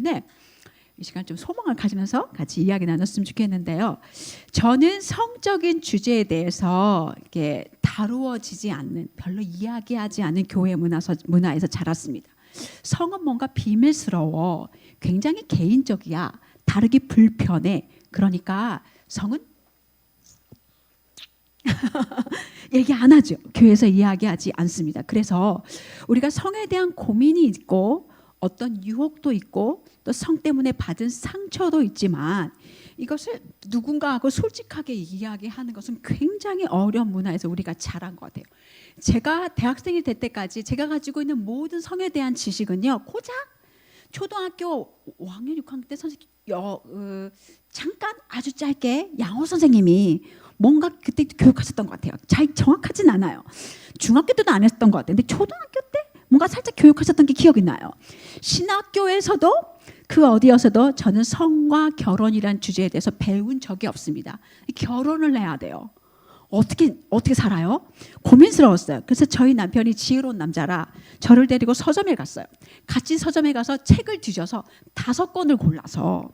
때문에 이 시간 좀 소망을 가지면서 같이 이야기 나눴으면 좋겠는데요. 저는 성적인 주제에 대해서 이렇게 다루어지지 않는, 별로 이야기하지 않는 교회 문화에서 자랐습니다. 성은 뭔가 비밀스러워, 굉장히 개인적이야, 다루기 불편해. 그러니까 성은 얘기 안 하죠. 교회에서 이야기하지 않습니다. 그래서 우리가 성에 대한 고민이 있고 어떤 유혹도 있고 또 성 때문에 받은 상처도 있지만 이것을 누군가하고 솔직하게 이야기하는 것은 굉장히 어려운 문화에서 우리가 자란 것 같아요. 제가 대학생이 될 때까지 제가 가지고 있는 모든 성에 대한 지식은요, 고작 초등학교 5학년, 6학년 때 선생님 잠깐 아주 짧게 양호 선생님이 뭔가 그때 교육하셨던 것 같아요. 잘 정확하진 않아요. 중학교 때도 안 했던 것 같아요. 근데 초등학교 때 뭔가 살짝 교육하셨던 게 기억이 나요. 신학교에서도 그 어디여서도 저는 성과 결혼이란 주제에 대해서 배운 적이 없습니다. 결혼을 해야 돼요. 어떻게 살아요? 고민스러웠어요. 그래서 저희 남편이 지혜로운 남자라 저를 데리고 서점에 갔어요. 같이 서점에 가서 책을 뒤져서 5권을 골라서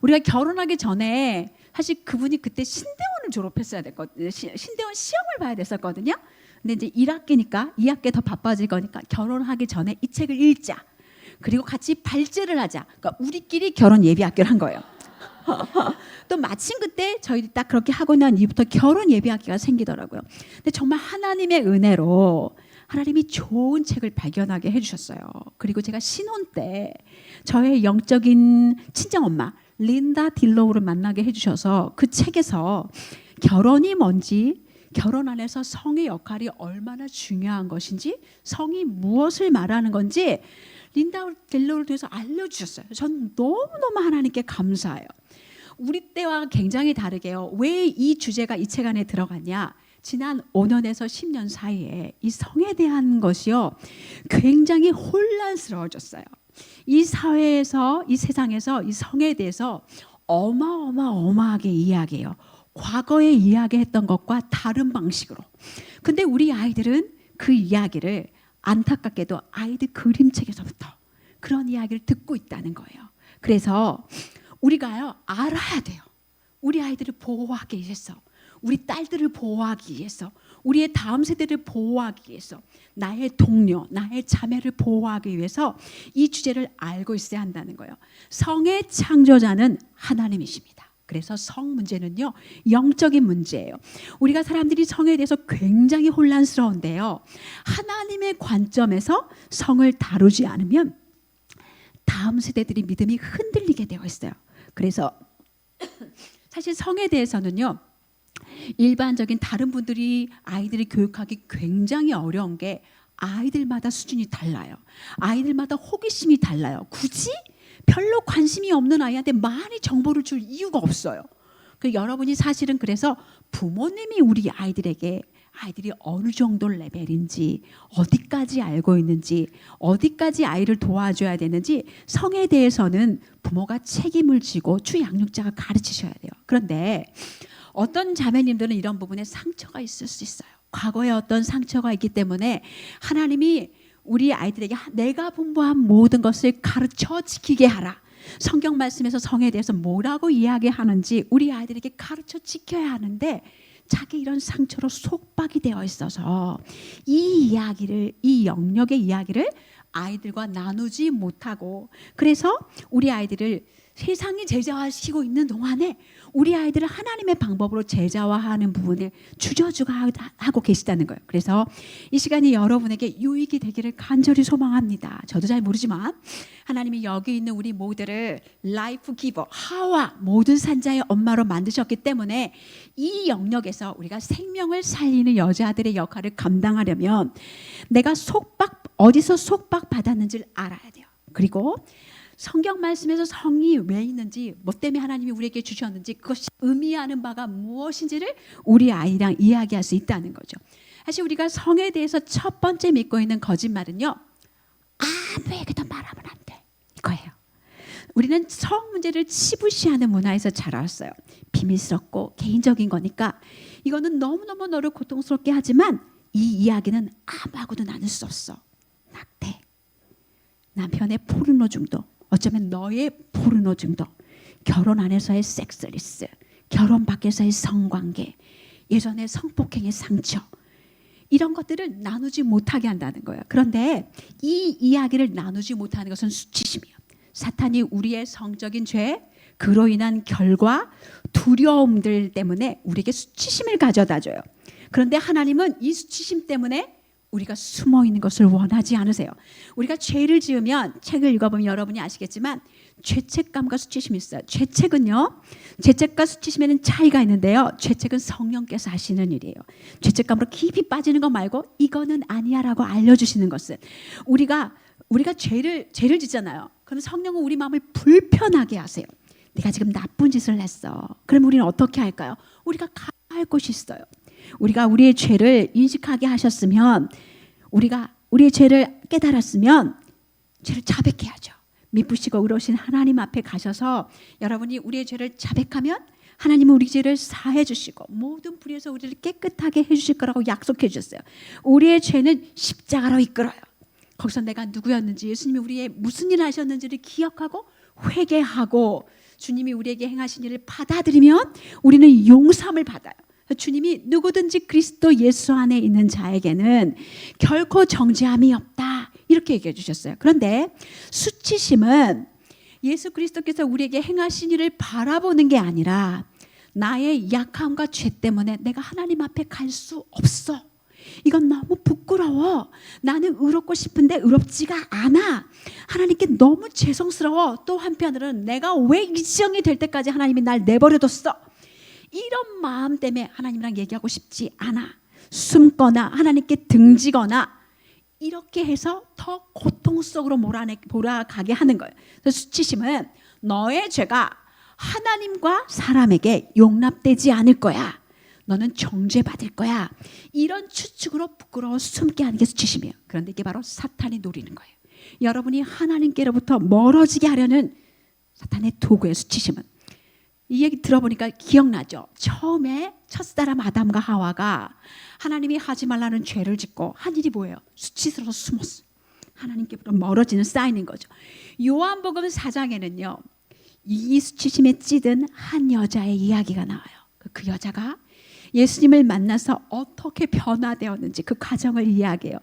우리가 결혼하기 전에 사실 그분이 그때 신대원을 졸업했어야 됐거든요. 신대원 시험을 봐야 됐었거든요. 근데 이제 1학기니까 2학기 더 바빠질 거니까 결혼하기 전에 이 책을 읽자. 그리고 같이 발제를 하자. 그러니까 우리끼리 결혼 예비 학교를 한 거예요. 또 마침 그때 저희들이 딱 그렇게 하고 난 이후부터 결혼 예비 학교가 생기더라고요. 근데 정말 하나님의 은혜로 하나님이 좋은 책을 발견하게 해주셨어요. 그리고 제가 신혼 때 저의 영적인 친정엄마 린다 딜로우를 만나게 해주셔서 그 책에서 결혼이 뭔지, 결혼 안에서 성의 역할이 얼마나 중요한 것인지, 성이 무엇을 말하는 건지 린다 딜로우를 통해서 알려주셨어요. 전 너무너무 하나님께 감사해요. 우리 때와 굉장히 다르게요. 왜 이 주제가 이 책 안에 들어갔냐? 지난 5년에서 10년 사이에 이 성에 대한 것이요, 굉장히 혼란스러워졌어요. 이 사회에서, 이 세상에서 이 성에 대해서 어마어마하게 이야기해요. 과거에 이야기했던 것과 다른 방식으로. 근데 우리 아이들은 그 이야기를 안타깝게도 아이들 그림책에서부터 그런 이야기를 듣고 있다는 거예요. 그래서 우리가요, 알아야 돼요. 우리 아이들을 보호하기 위해서, 우리 딸들을 보호하기 위해서, 우리의 다음 세대를 보호하기 위해서, 나의 동료, 나의 자매를 보호하기 위해서 이 주제를 알고 있어야 한다는 거예요. 성의 창조자는 하나님이십니다. 그래서 성 문제는요, 영적인 문제예요. 우리가 사람들이 성에 대해서 굉장히 혼란스러운데요, 하나님의 관점에서 성을 다루지 않으면 다음 세대들이 믿음이 흔들리게 되어 있어요. 그래서 사실 성에 대해서는요, 일반적인 다른 분들이 아이들을 교육하기 굉장히 어려운 게 아이들마다 수준이 달라요. 아이들마다 호기심이 달라요. 굳이 별로 관심이 없는 아이한테 많이 정보를 줄 이유가 없어요. 여러분이 사실은 그래서 부모님이 우리 아이들에게 아이들이 어느 정도 레벨인지, 어디까지 알고 있는지, 어디까지 아이를 도와줘야 되는지 성에 대해서는 부모가 책임을 지고 주양육자가 가르치셔야 돼요. 그런데 어떤 자매님들은 이런 부분에 상처가 있을 수 있어요. 과거에 어떤 상처가 있기 때문에 하나님이 우리 아이들에게 내가 분부한 모든 것을 가르쳐 지키게 하라. 성경 말씀에서 성에 대해서 뭐라고 이야기하는지 우리 아이들에게 가르쳐 지켜야 하는데 자기 이런 상처로 속박이 되어 있어서 이 이야기를, 이 영역의 이야기를 아이들과 나누지 못하고, 그래서 우리 아이들을 세상이 제자화시키고 있는 동안에 우리 아이들을 하나님의 방법으로 제자화하는 부분을 주저주가 하고 계시다는 거예요. 그래서 이 시간이 여러분에게 유익이 되기를 간절히 소망합니다. 저도 잘 모르지만 하나님이 여기 있는 우리 모두를 라이프 기버, 하와 모든 산자의 엄마로 만드셨기 때문에 이 영역에서 우리가 생명을 살리는 여자들의 역할을 감당하려면 내가 어디서 속박 받았는지를 알아야 돼요. 그리고 성경 말씀에서 성이 왜 있는지, 뭐 때문에 하나님이 우리에게 주셨는지, 그것이 의미하는 바가 무엇인지를 우리 아이랑 이야기할 수 있다는 거죠. 사실 우리가 성에 대해서 첫 번째 믿고 있는 거짓말은요, 아무에게도 말하면 안 돼, 이거예요. 우리는 성 문제를 치부시하는 문화에서 자라왔어요. 비밀스럽고 개인적인 거니까 이거는 너무너무 너를 고통스럽게 하지만 이 이야기는 아무하고도 나눌 수 없어. 낙태, 남편의 포르노 중독, 어쩌면 너의 포르노 중독, 결혼 안에서의 섹스리스, 결혼 밖에서의 성관계, 예전의 성폭행의 상처, 이런 것들을 나누지 못하게 한다는 거예요. 그런데 이 이야기를 나누지 못하는 것은 수치심이에요. 사탄이 우리의 성적인 죄, 그로 인한 결과, 두려움들 때문에 우리에게 수치심을 가져다 줘요. 그런데 하나님은 이 수치심 때문에 우리가 숨어 있는 것을 원하지 않으세요. 우리가 죄를 지으면, 책을 읽어보면 여러분이 아시겠지만 죄책감과 수치심이 있어요. 죄책과 수치심에는 차이가 있는데요. 죄책은 성령께서 하시는 일이에요. 죄책감으로 깊이 빠지는 것 말고 이거는 아니야 라고 알려주시는 것은, 우리가 죄를 짓잖아요. 그럼 성령은 우리 마음을 불편하게 하세요. 내가 지금 나쁜 짓을 했어. 그럼 우리는 어떻게 할까요? 우리가 가할 곳이 있어요. 우리가 우리의 죄를 인식하게 하셨으면, 우리가 우리의 죄를 깨달았으면 죄를 자백해야죠. 미쁘시고 의로우신 하나님 앞에 가셔서 여러분이 우리의 죄를 자백하면 하나님은 우리 죄를 사해 주시고 모든 불의에서 우리를 깨끗하게 해주실 거라고 약속해 주셨어요. 우리의 죄는 십자가로 이끌어요. 거기서 내가 누구였는지, 예수님이 우리의 무슨 일을 하셨는지를 기억하고 회개하고 주님이 우리에게 행하신 일을 받아들이면 우리는 용서함을 받아요. 주님이 누구든지 그리스도 예수 안에 있는 자에게는 결코 정죄함이 없다, 이렇게 얘기해 주셨어요. 그런데 수치심은 예수 그리스도께서 우리에게 행하신 일을 바라보는 게 아니라 나의 약함과 죄 때문에 내가 하나님 앞에 갈 수 없어, 이건 너무 부끄러워, 나는 의롭고 싶은데 의롭지가 않아, 하나님께 너무 죄송스러워, 또 한편으로는 내가 왜 이 지경이 될 때까지 하나님이 날 내버려뒀어, 이런 마음 때문에 하나님이랑 얘기하고 싶지 않아, 숨거나 하나님께 등지거나 이렇게 해서 더 고통 속으로 몰아가게 하는 거예요. 그래서 수치심은 너의 죄가 하나님과 사람에게 용납되지 않을 거야, 너는 정죄받을 거야, 이런 추측으로 부끄러워 숨게 하는 게 수치심이에요. 그런데 이게 바로 사탄이 노리는 거예요. 여러분이 하나님께로부터 멀어지게 하려는 사탄의 도구예요, 수치심은. 이 얘기 들어보니까 기억나죠? 처음에 첫사람 아담과 하와가 하나님이 하지 말라는 죄를 짓고 한 일이 뭐예요? 수치스러워서 숨었어요. 하나님께로부터 멀어지는 사인인 거죠. 요한복음 4장에는요 이 수치심에 찌든 한 여자의 이야기가 나와요. 그 여자가 예수님을 만나서 어떻게 변화되었는지 그 과정을 이야기해요.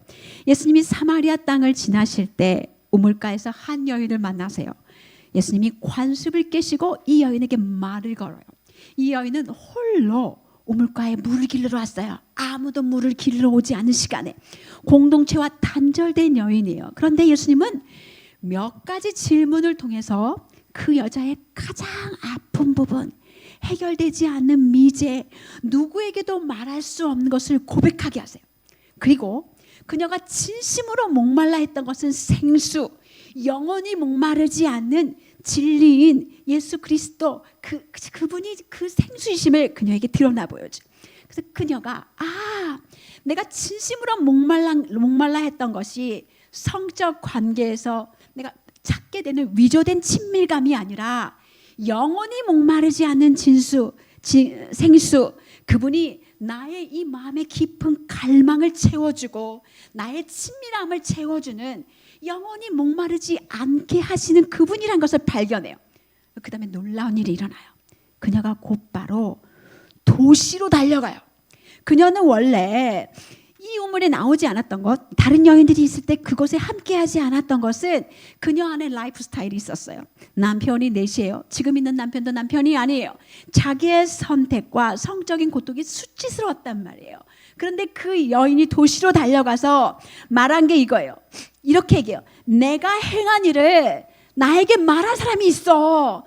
예수님이 사마리아 땅을 지나실 때 우물가에서 한 여인을 만나세요. 예수님이 관습을 깨시고 이 여인에게 말을 걸어요. 이 여인은 홀로 우물가에 물을 길러 왔어요. 아무도 물을 길러 오지 않은 시간에 공동체와 단절된 여인이에요. 그런데 예수님은 몇 가지 질문을 통해서 그 여자의 가장 아픈 부분, 해결되지 않는 미제, 누구에게도 말할 수 없는 것을 고백하게 하세요. 그리고 그녀가 진심으로 목말라 했던 것은 생수, 영원히 목마르지 않는 진리인 예수 그리스도, 그분이 그 생수이심을 그녀에게 드러나 보여줘. 그래서 그녀가 내가 진심으로 목말라 했던 것이 성적 관계에서 내가 찾게 되는 위조된 친밀감이 아니라 영원히 목마르지 않는 생수, 그분이 나의 이 마음의 깊은 갈망을 채워주고 나의 친밀함을 채워주는, 영원히 목마르지 않게 하시는 그분이란 것을 발견해요. 그 다음에 놀라운 일이 일어나요. 그녀가 곧바로 도시로 달려가요. 그녀는 원래 이 우물에 나오지 않았던 것, 다른 여인들이 있을 때 그곳에 함께하지 않았던 것은 그녀 안에 라이프 스타일이 있었어요. 남편이 넷이에요. 지금 있는 남편도 남편이 아니에요. 자기의 선택과 성적인 고통이 수치스러웠단 말이에요. 그런데 그 여인이 도시로 달려가서 말한 게 이거예요. 이렇게 얘기해요. 내가 행한 일을 나에게 말한 사람이 있어.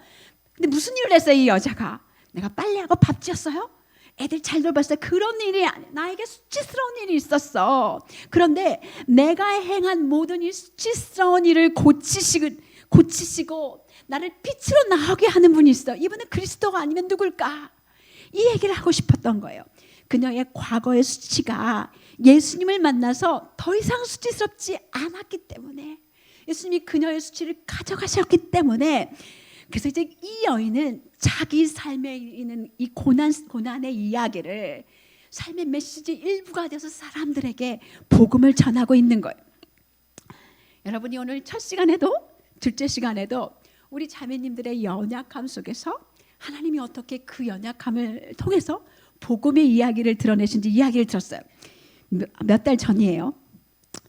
근데 무슨 일을 했어요, 이 여자가? 내가 빨래하고 밥 지었어요? 애들 잘 돌봤어요? 그런 일이 아니야. 나에게 수치스러운 일이 있었어. 그런데 내가 행한 모든 이 수치스러운 일을 고치시고 나를 빛으로 나오게 하는 분이 있어. 이분은 그리스도가 아니면 누굴까? 이 얘기를 하고 싶었던 거예요. 그녀의 과거의 수치가 예수님을 만나서 더 이상 수치스럽지 않았기 때문에, 예수님이 그녀의 수치를 가져가셨기 때문에, 그래서 이제 이 여인은 자기 삶에 있는 이 고난의 이야기를 삶의 메시지 일부가 돼서 사람들에게 복음을 전하고 있는 거예요. 여러분이 오늘 첫 시간에도 둘째 시간에도 우리 자매님들의 연약함 속에서 하나님이 어떻게 그 연약함을 통해서 복음의 이야기를 드러내신지 이야기를 들었어요. 몇 달 전이에요.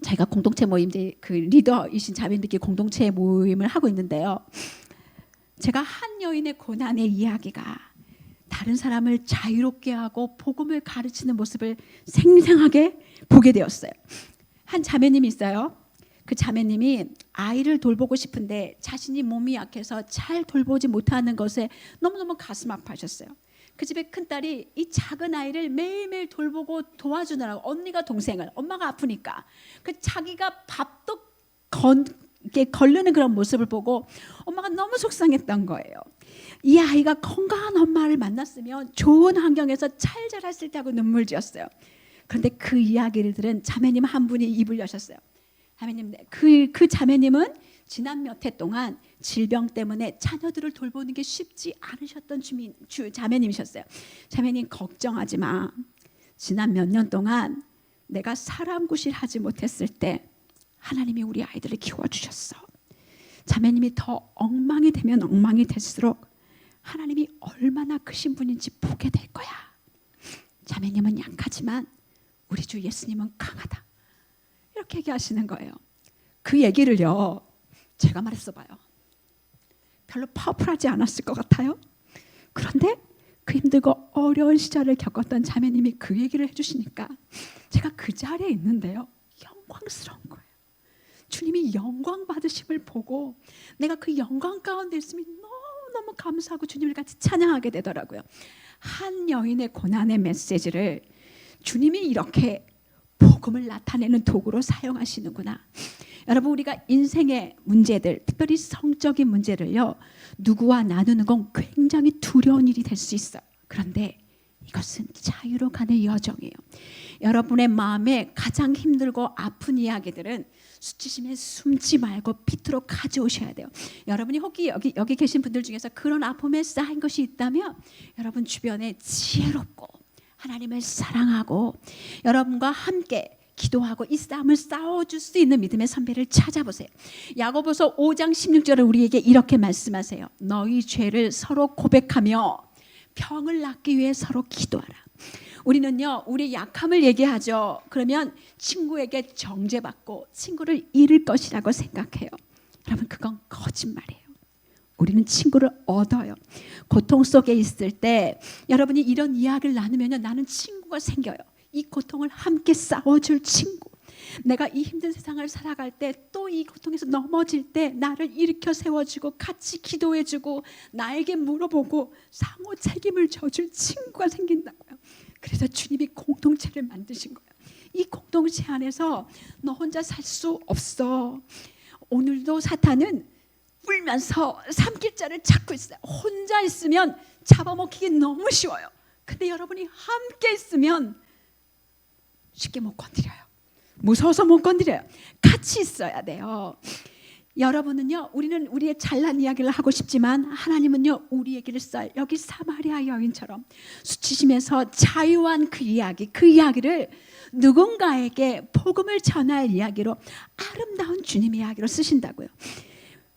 저희가 공동체 모임 그 리더이신 자매님들끼리 공동체 모임을 하고 있는데요. 제가 한 여인의 고난의 이야기가 다른 사람을 자유롭게 하고 복음을 가르치는 모습을 생생하게 보게 되었어요. 한 자매님이 있어요. 그 자매님이 아이를 돌보고 싶은데 자신이 몸이 약해서 잘 돌보지 못하는 것에 너무너무 가슴 아파하셨어요. 그 집에 큰딸이 이 작은 아이를 매일매일 돌보고 도와주느라고 언니가 동생을 엄마가 아프니까 그 자기가 밥도 이렇게 걸르는 그런 모습을 보고 엄마가 너무 속상했던 거예요. 이 아이가 건강한 엄마를 만났으면 좋은 환경에서 잘 자랐을 때 하고 눈물 지었어요. 그런데 그 이야기를 들은 자매님 한 분이 입을 여셨어요. 자매님, 그 자매님은 지난 몇 해 동안 질병 때문에 자녀들을 돌보는 게 쉽지 않으셨던 자매님이셨어요. 자매님 걱정하지 마. 지난 몇 년 동안 내가 사람 구실하지 못했을 때 하나님이 우리 아이들을 키워주셨어. 자매님이 더 엉망이 되면 엉망이 될수록 하나님이 얼마나 크신 분인지 보게 될 거야. 자매님은 약하지만 우리 주 예수님은 강하다. 이렇게 얘기하시는 거예요. 그 얘기를요, 제가 말했어 봐요. 별로 파워풀하지 않았을 것 같아요. 그런데 그 힘들고 어려운 시절을 겪었던 자매님이 그 얘기를 해주시니까 제가 그 자리에 있는데요, 영광스러운 거예요. 주님이 영광 받으심을 보고 내가 그 영광 가운데 있으면 너무너무 감사하고 주님을 같이 찬양하게 되더라고요. 한 여인의 고난의 메시지를 주님이 이렇게 복음을 나타내는 도구로 사용하시는구나. 여러분, 우리가 인생의 문제들, 특별히 성적인 문제를요, 누구와 나누는 건 굉장히 두려운 일이 될 수 있어요. 그런데 이것은 자유로 가는 여정이에요. 여러분의 마음에 가장 힘들고 아픈 이야기들은 수치심에 숨지 말고 빛으로 가져오셔야 돼요. 여러분이 혹시 여기 계신 분들 중에서 그런 아픔에 쌓인 것이 있다면 여러분 주변에 지혜롭고 하나님을 사랑하고 여러분과 함께 기도하고 이 싸움을 싸워줄 수 있는 믿음의 선배를 찾아보세요. 야고보서 5장 16절에 우리에게 이렇게 말씀하세요. 너희 죄를 서로 고백하며 병을 낫기 위해 서로 기도하라. 우리는요, 우리 약함을 얘기하죠. 그러면 친구에게 정죄받고 친구를 잃을 것이라고 생각해요. 여러분, 그건 거짓말이에요. 우리는 친구를 얻어요. 고통 속에 있을 때 여러분이 이런 이야기를 나누면 나는 친구가 생겨요. 이 고통을 함께 싸워줄 친구. 내가 이 힘든 세상을 살아갈 때 또 이 고통에서 넘어질 때 나를 일으켜 세워주고 같이 기도해주고 나에게 물어보고 상호 책임을 져줄 친구가 생긴다고요. 그래서 주님이 공동체를 만드신 거예요. 이 공동체 안에서 너 혼자 살 수 없어. 오늘도 사탄은 울면서 삼킬 자를 찾고 있어요. 혼자 있으면 잡아먹히기 너무 쉬워요. 근데 여러분이 함께 있으면 쉽게 못 건드려요. 무서워서 못 건드려요. 같이 있어야 돼요. 여러분은요, 우리는 우리의 잘난 이야기를 하고 싶지만 하나님은요, 우리 얘기를 써요. 여기 사마리아 여인처럼 수치심에서 자유한 그 이야기를 누군가에게 복음을 전할 이야기로 아름다운 주님의 이야기로 쓰신다고요.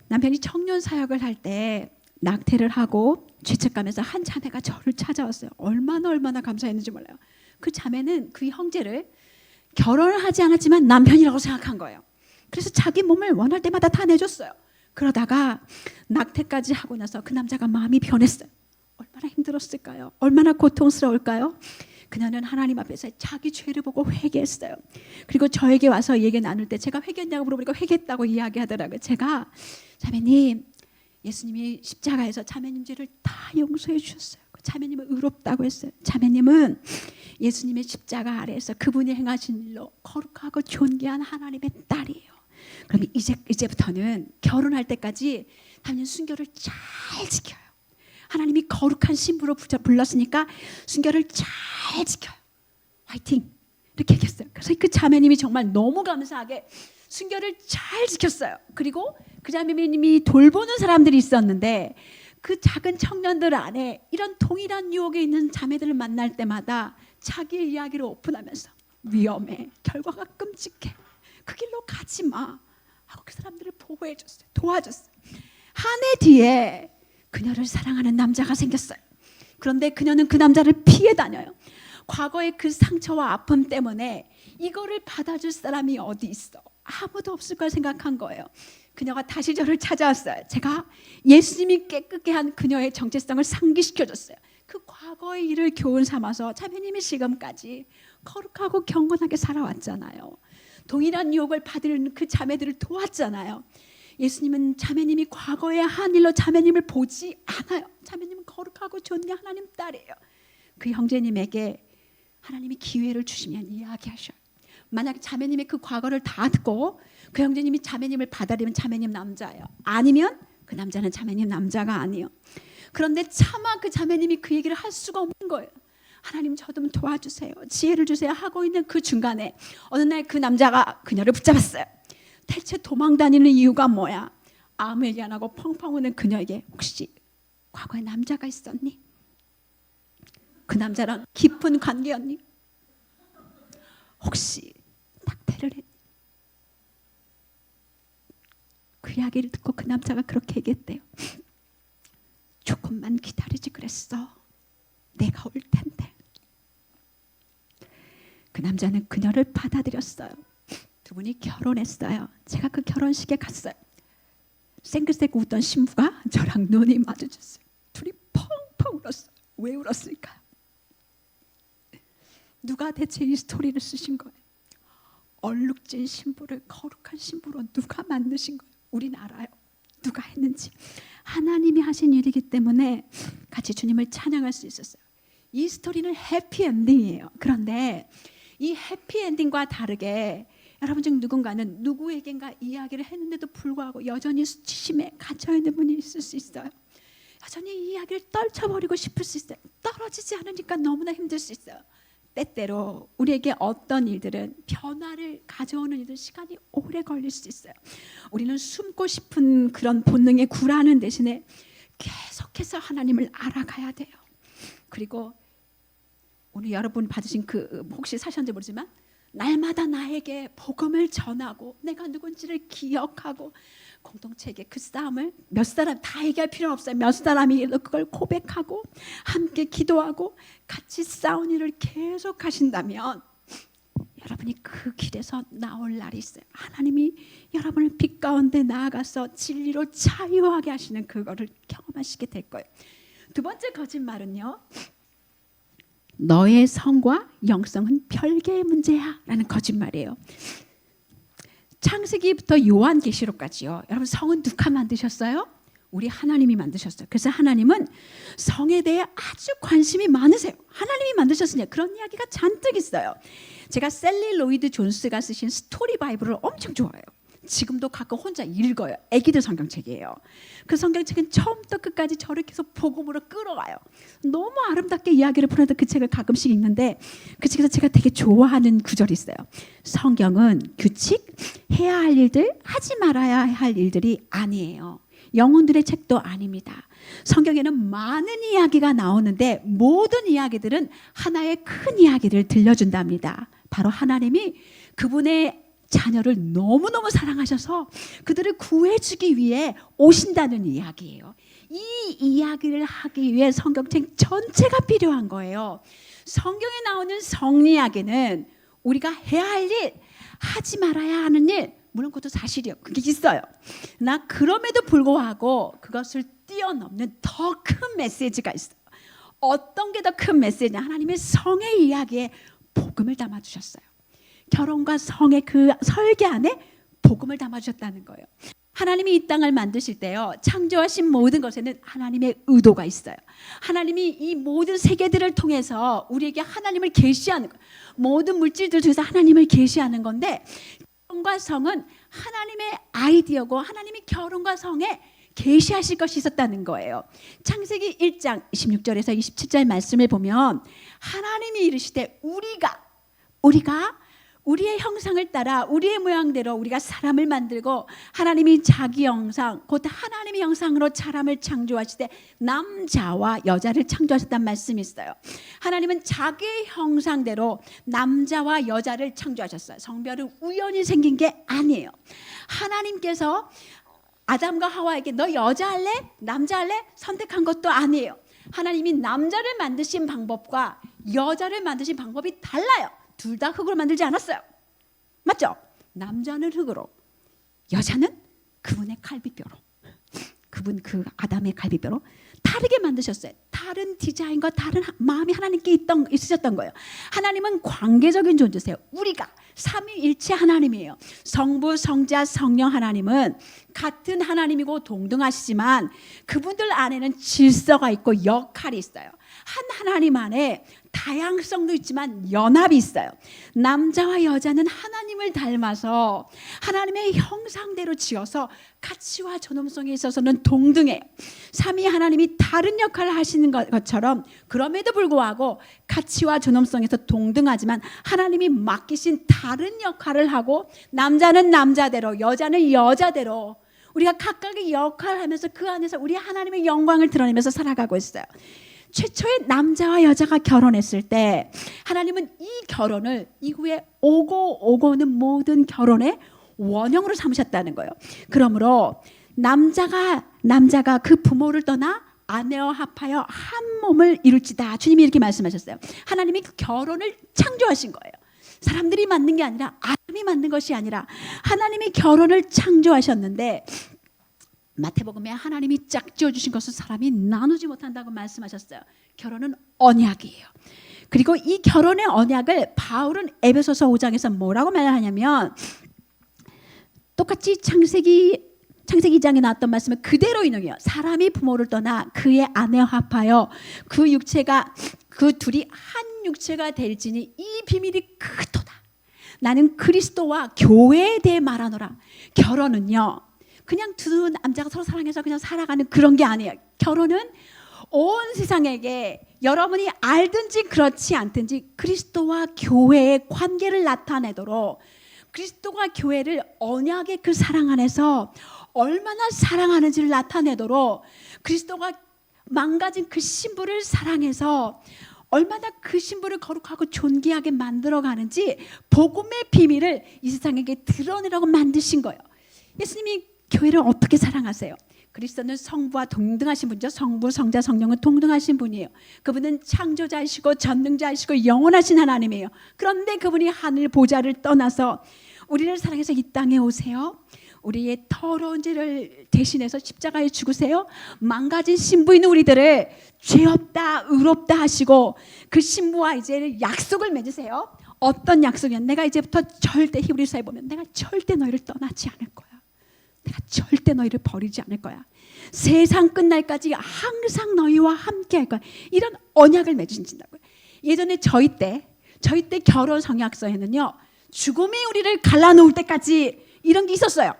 남편이 청년 사역을 할 때 낙태를 하고 죄책감에서 한 자매가 저를 찾아왔어요. 얼마나 감사했는지 몰라요. 그 자매는 그 형제를 결혼을 하지 않았지만 남편이라고 생각한 거예요. 그래서 자기 몸을 원할 때마다 다 내줬어요. 그러다가 낙태까지 하고 나서 그 남자가 마음이 변했어요. 얼마나 힘들었을까요? 얼마나 고통스러울까요? 그녀는 하나님 앞에서 자기 죄를 보고 회개했어요. 그리고 저에게 와서 얘기 나눌 때 제가 회개했냐고 물어보니까 회개했다고 이야기하더라고요. 제가 자매님, 예수님이 십자가에서 자매님 죄를 다 용서해 주셨어요. 자매님은 의롭다고 했어요. 자매님은 예수님의 십자가 아래에서 그분이 행하신 일로 거룩하고 존귀한 하나님의 딸이에요. 그럼 이제부터는 결혼할 때까지 자매님 순결을 잘 지켜요. 하나님이 거룩한 신부로 불렀으니까 순결을 잘 지켜요. 화이팅! 이렇게 얘기했어요. 그래서 그 자매님이 정말 너무 감사하게 순결을 잘 지켰어요. 그리고 그 자매님이 돌보는 사람들이 있었는데 그 작은 청년들 안에 이런 동일한 유혹에 있는 자매들을 만날 때마다 자기의 이야기를 오픈하면서 위험해, 결과가 끔찍해, 그 길로 가지 마, 하고 그 사람들을 보호해 줬어요. 도와줬어요. 한 해 뒤에 그녀를 사랑하는 남자가 생겼어요. 그런데 그녀는 그 남자를 피해 다녀요. 과거의 그 상처와 아픔 때문에 이거를 받아줄 사람이 어디 있어? 아무도 없을 걸 생각한 거예요. 그녀가 다시 저를 찾아왔어요. 제가 예수님이 깨끗게 한 그녀의 정체성을 상기시켜줬어요. 그 과거의 일을 교훈 삼아서 자매님이 지금까지 거룩하고 경건하게 살아왔잖아요. 동일한 유혹을 받을 그 자매들을 도왔잖아요. 예수님은 자매님이 과거의 한 일로 자매님을 보지 않아요. 자매님은 거룩하고 존귀한 하나님 딸이에요. 그 형제님에게 하나님이 기회를 주시면 이야기하셔요. 만약 자매님이 그 과거를 다 듣고 그 형제님이 자매님을 받아들이면 자매님 남자예요. 아니면 그 남자는 자매님 남자가 아니에요. 그런데 차마 그 자매님이 그 얘기를 할 수가 없는 거예요. 하나님 저 좀 도와주세요. 지혜를 주세요 하고 있는 그 중간에 어느 날 그 남자가 그녀를 붙잡았어요. 대체 도망다니는 이유가 뭐야? 아무 얘기 안 하고 펑펑 우는 그녀에게 혹시 과거에 남자가 있었니? 그 남자랑 깊은 관계였니? 혹시 낙태를 했니? 그 이야기를 듣고 그 남자가 그렇게 얘기했대요. 조금만 기다리지 그랬어. 내가 올 텐데. 그 남자는 그녀를 받아들였어요. 두 분이 결혼했어요. 제가 그 결혼식에 갔어요. 생글생글 웃던 신부가 저랑 눈이 마주쳤어요. 둘이 펑펑 울었어요. 왜 울었을까요? 누가 대체 이 스토리를 쓰신 거예요? 얼룩진 신부를 거룩한 신부로 누가 만드신 거예요? 우린 알아요. 누가 했는지. 하나님이 하신 일이기 때문에 같이 주님을 찬양할 수 있었어요. 이 스토리는 해피엔딩이에요. 그런데 이 해피엔딩과 다르게 여러분 중 누군가는 누구에겐가 이야기를 했는데도 불구하고 여전히 수치심에 갇혀있는 분이 있을 수 있어요. 여전히 이 이야기를 떨쳐버리고 싶을 수 있어요. 떨어지지 않으니까 너무나 힘들 수 있어요. 때때로 우리에게 어떤 일들은 변화를 가져오는 일들 시간이 오래 걸릴 수 있어요. 우리는 숨고 싶은 그런 본능에 굴하는 대신에 계속해서 하나님을 알아가야 돼요. 그리고 오늘 여러분 받으신 그 혹시 사셨는지 모르지만 날마다 나에게 복음을 전하고 내가 누군지를 기억하고 공동체에게 그 싸움을 몇 사람 다 얘기할 필요는 없어요. 몇 사람이 그걸 고백하고 함께 기도하고 같이 싸운 일을 계속 하신다면 여러분이 그 길에서 나올 날이 있어요. 하나님이 여러분을 빛 가운데 나아가서 진리로 자유하게 하시는 그거를 경험하시게 될 거예요. 두 번째 거짓말은요. 너의 성과 영성은 별개의 문제야 라는 거짓말이에요. 창세기부터 요한계시록까지요. 여러분 성은 누가 만드셨어요? 우리 하나님이 만드셨어요. 그래서 하나님은 성에 대해 아주 관심이 많으세요. 하나님이 만드셨으니 그런 이야기가 잔뜩 있어요. 제가 셀리 로이드 존스가 쓰신 스토리 바이블을 엄청 좋아해요. 지금도 가끔 혼자 읽어요. 애기들 성경책이에요. 그 성경책은 처음부터 끝까지 저를 계속 복음으로 끌어가요. 너무 아름답게 이야기를 풀어도 그 책을 가끔씩 읽는데 그 책에서 제가 되게 좋아하는 구절이 있어요. 성경은 규칙, 해야 할 일들, 하지 말아야 할 일들이 아니에요. 영혼들의 책도 아닙니다. 성경에는 많은 이야기가 나오는데 모든 이야기들은 하나의 큰 이야기를 들려준답니다. 바로 하나님이 그분의 자녀를 너무너무 사랑하셔서 그들을 구해주기 위해 오신다는 이야기예요. 이 이야기를 하기 위해 성경책 전체가 필요한 거예요. 성경에 나오는 성리학에는 우리가 해야 할 일, 하지 말아야 하는 일, 물론 그것도 사실이요. 그게 있어요. 나 그럼에도 불구하고 그것을 뛰어넘는 더 큰 메시지가 있어요. 어떤 게 더 큰 메시지냐? 하나님의 성의 이야기에 복음을 담아주셨어요. 결혼과 성의 그 설계 안에 복음을 담아주셨다는 거예요. 하나님이 이 땅을 만드실 때요. 창조하신 모든 것에는 하나님의 의도가 있어요. 하나님이 이 모든 세계들을 통해서 우리에게 하나님을 계시하는 거예요. 모든 물질들 중에서 하나님을 계시하는 건데 결혼과 성은 하나님의 아이디어고 하나님이 결혼과 성에 계시하실 것이 있었다는 거예요. 창세기 1장 26절에서 27절 말씀을 보면 하나님이 이르시되 우리가 우리의 형상을 따라 우리의 모양대로 우리가 사람을 만들고 하나님이 자기 형상 곧 하나님의 형상으로 사람을 창조하실 때 남자와 여자를 창조하셨다는 말씀이 있어요. 하나님은 자기의 형상대로 남자와 여자를 창조하셨어요. 성별은 우연히 생긴 게 아니에요. 하나님께서 아담과 하와에게 너 여자 할래? 남자 할래? 선택한 것도 아니에요. 하나님이 남자를 만드신 방법과 여자를 만드신 방법이 달라요. 둘 다 흙으로 만들지 않았어요. 맞죠? 남자는 흙으로, 여자는 그분의 갈비뼈로, 그 아담의 갈비뼈로 다르게 만드셨어요. 다른 디자인과 다른 마음이 하나님께 있으셨던 거예요. 하나님은 관계적인 존재세요. 우리가 삼위일체 하나님이에요. 성부, 성자, 성령 하나님은 같은 하나님이고 동등하시지만 그분들 안에는 질서가 있고 역할이 있어요. 한 하나님 안에 다양성도 있지만 연합이 있어요. 남자와 여자는 하나님을 닮아서 하나님의 형상대로 지어서 가치와 존엄성에 있어서는 동등해요. 삼위 하나님이 다른 역할을 하시는 것처럼 그럼에도 불구하고 가치와 존엄성에서 동등하지만 하나님이 맡기신 다른 역할을 하고 남자는 남자대로 여자는 여자대로 우리가 각각의 역할을 하면서 그 안에서 우리 하나님의 영광을 드러내면서 살아가고 있어요. 최초의 남자와 여자가 결혼했을 때 하나님은 이 결혼을 이후에 오고는 모든 결혼의 원형으로 삼으셨다는 거예요. 그러므로 남자가 그 부모를 떠나 아내와 합하여 한 몸을 이룰지다. 주님이 이렇게 말씀하셨어요. 하나님이 그 결혼을 창조하신 거예요. 사람들이 만든 게 아니라 아담이 만든 것이 아니라 하나님이 결혼을 창조하셨는데 마태복음에 하나님이 짝지어 주신 것을 사람이 나누지 못한다고 말씀하셨어요. 결혼은 언약이에요. 그리고 이 결혼의 언약을 바울은 에베소서 5장에서 뭐라고 말하냐면 똑같이 창세기 2장에 나왔던 말씀을 그대로 인용해요. 사람이 부모를 떠나 그의 아내와 합하여 그 육체가 그 둘이 한 육체가 될지니 이 비밀이 크도다. 나는 그리스도와 교회에 대해 말하노라. 결혼은요 그냥 두 남자가 서로 사랑해서 그냥 살아가는 그런 게 아니에요. 결혼은 온 세상에게 여러분이 알든지 그렇지 않든지 그리스도와 교회의 관계를 나타내도록 그리스도와 교회를 언약의 그 사랑 안에서 얼마나 사랑하는지를 나타내도록 그리스도가 망가진 그 신부를 사랑해서 얼마나 그 신부를 거룩하고 존귀하게 만들어가는지 복음의 비밀을 이 세상에게 드러내라고 만드신 거예요. 예수님이 교회를 어떻게 사랑하세요? 그리스도는 성부와 동등하신 분이죠. 성부, 성자, 성령은 동등하신 분이에요. 그분은 창조자이시고 전능자이시고 영원하신 하나님이에요. 그런데 그분이 하늘 보좌를 떠나서 우리를 사랑해서 이 땅에 오세요. 우리의 더러운 죄를 대신해서 십자가에 죽으세요. 망가진 신부인 우리들을 죄 없다 의롭다 하시고 그 신부와 이제 약속을 맺으세요. 어떤 약속이냐? 내가 이제부터 절대 히브리서에 보면 내가 절대 너희를 떠나지 않을 거야. 내가 절대 너희를 버리지 않을 거야. 세상 끝날까지 항상 너희와 함께 할 거야. 이런 언약을 맺으신다고요. 예전에 저희 때 결혼 성약서에는요. 죽음이 우리를 갈라놓을 때까지 이런 게 있었어요.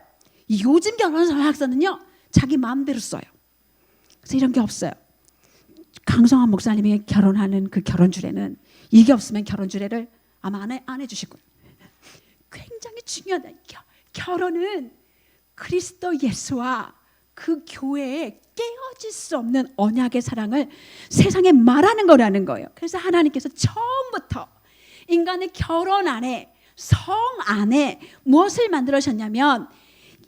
요즘 결혼 성약서는요. 자기 마음대로 써요. 그래서 이런 게 없어요. 강성환 목사님이 결혼하는 그 결혼주례는 이게 없으면 결혼주례를 아마 안 해주실 거예요. 굉장히 중요하다. 결혼은 그리스도 예수와 그 교회에 깨어질 수 없는 언약의 사랑을 세상에 말하는 거라는 거예요. 그래서 하나님께서 처음부터 인간의 결혼 안에 성 안에 무엇을 만들으셨냐면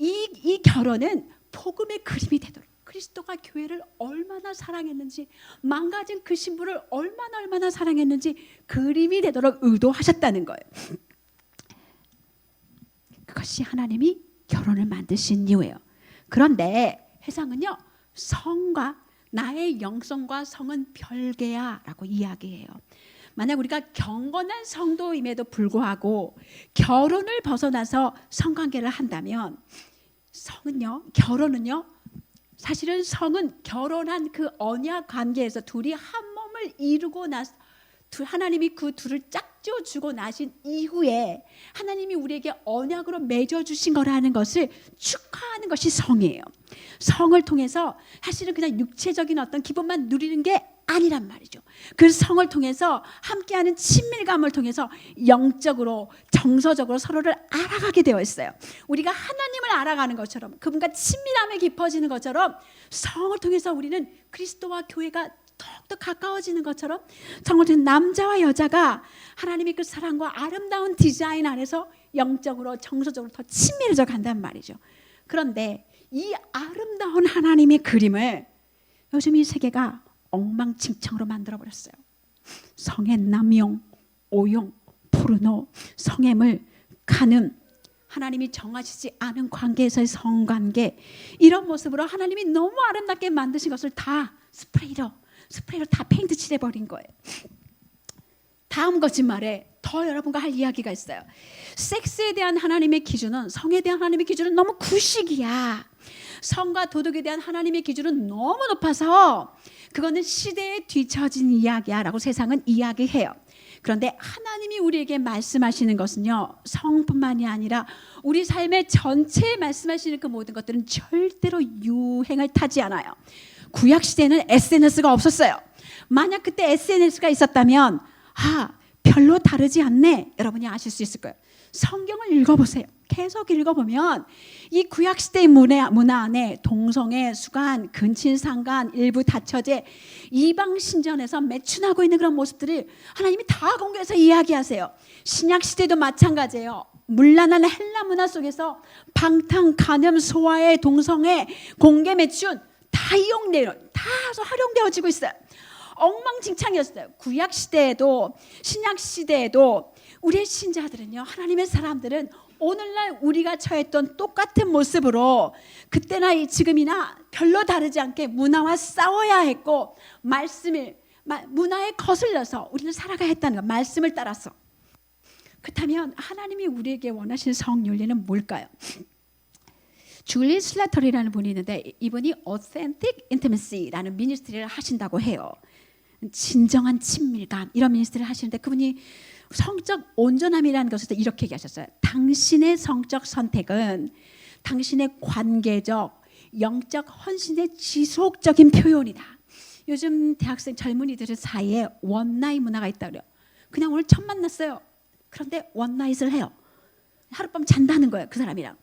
이 결혼은 복음의 그림이 되도록 그리스도가 교회를 얼마나 사랑했는지 망가진 그 신부를 얼마나 사랑했는지 그림이 되도록 의도하셨다는 거예요. 그것이 하나님이 결혼을 만드신 이유예요. 그런데 해상은요. 성과 나의 영성과 성은 별개야 라고 이야기해요. 만약 우리가 경건한 성도임에도 불구하고 결혼을 벗어나서 성관계를 한다면 결혼은요. 사실은 성은 결혼한 그 언약 관계에서 둘이 한 몸을 이루고 나서 하나님이 그 둘을 짝지어 주고 나신 이후에 하나님이 우리에게 언약으로 맺어주신 거라는 것을 축하하는 것이 성이에요. 성을 통해서 사실은 그냥 육체적인 어떤 기쁨만 누리는 게 아니란 말이죠. 그 성을 통해서 함께하는 친밀감을 통해서 영적으로 정서적으로 서로를 알아가게 되어 있어요. 우리가 하나님을 알아가는 것처럼 그분과 친밀함이 깊어지는 것처럼 성을 통해서 우리는 그리스도와 교회가 더욱더 가까워지는 것처럼 성을 통해 남자와 여자가 하나님의 그 사랑과 아름다운 디자인 안에서 영적으로 정서적으로 더 친밀해져 간단 말이죠. 그런데 이 아름다운 하나님의 그림을 요즘 이 세계가 엉망진창으로 만들어버렸어요. 성의 남용, 오용, 포르노, 성애물, 간음, 하나님이 정하시지 않은 관계에서의 성관계, 이런 모습으로 하나님이 너무 아름답게 만드신 것을 다 스프레이로 다 페인트 칠해버린 거예요. 다음 거짓말에 더 여러분과 할 이야기가 있어요. 섹스에 대한 하나님의 기준은, 성에 대한 하나님의 기준은 너무 구식이야. 성과 도덕에 대한 하나님의 기준은 너무 높아서 그거는 시대에 뒤처진 이야기야 라고 세상은 이야기해요. 그런데 하나님이 우리에게 말씀하시는 것은요, 성뿐만이 아니라 우리 삶의 전체에 말씀하시는 그 모든 것들은 절대로 유행을 타지 않아요. 구약시대에는 SNS가 없었어요. 만약 그때 SNS가 있었다면 별로 다르지 않네, 여러분이 아실 수 있을 거예요. 성경을 읽어보세요. 계속 읽어보면 이 구약시대의 문화 안에 동성애, 수간, 근친상간, 일부 다처제, 이방신전에서 매춘하고 있는 그런 모습들을 하나님이 다 공개해서 이야기하세요. 신약시대도 마찬가지예요. 문란한 헬라 문화 속에서 방탕, 간음, 소아의, 동성애, 공개 매춘 다 이용되어, 다 활용되어지고 있어요. 엉망진창이었어요. 구약시대에도 신약시대에도 우리의 신자들은요, 하나님의 사람들은 오늘날 우리가 처했던 똑같은 모습으로 그때나 지금이나 별로 다르지 않게 문화와 싸워야 했고, 문화에 거슬려서 우리는 살아가야 했다는 거, 말씀을 따라서. 그렇다면 하나님이 우리에게 원하시는 성윤리는 뭘까요? 줄리 슬래터리라는 분이 있는데 이분이 Authentic Intimacy라는 미니스트리를 하신다고 해요. 진정한 친밀감, 이런 미니스트리를 하시는데 그분이 성적 온전함이라는 것을 이렇게 얘기하셨어요. 당신의 성적 선택은 당신의 관계적, 영적 헌신의 지속적인 표현이다. 요즘 대학생 젊은이들 사이에 원나잇 문화가 있다고 그래요. 그냥 오늘 처음 만났어요. 그런데 원나잇을 해요. 하룻밤 잔다는 거예요, 그 사람이랑.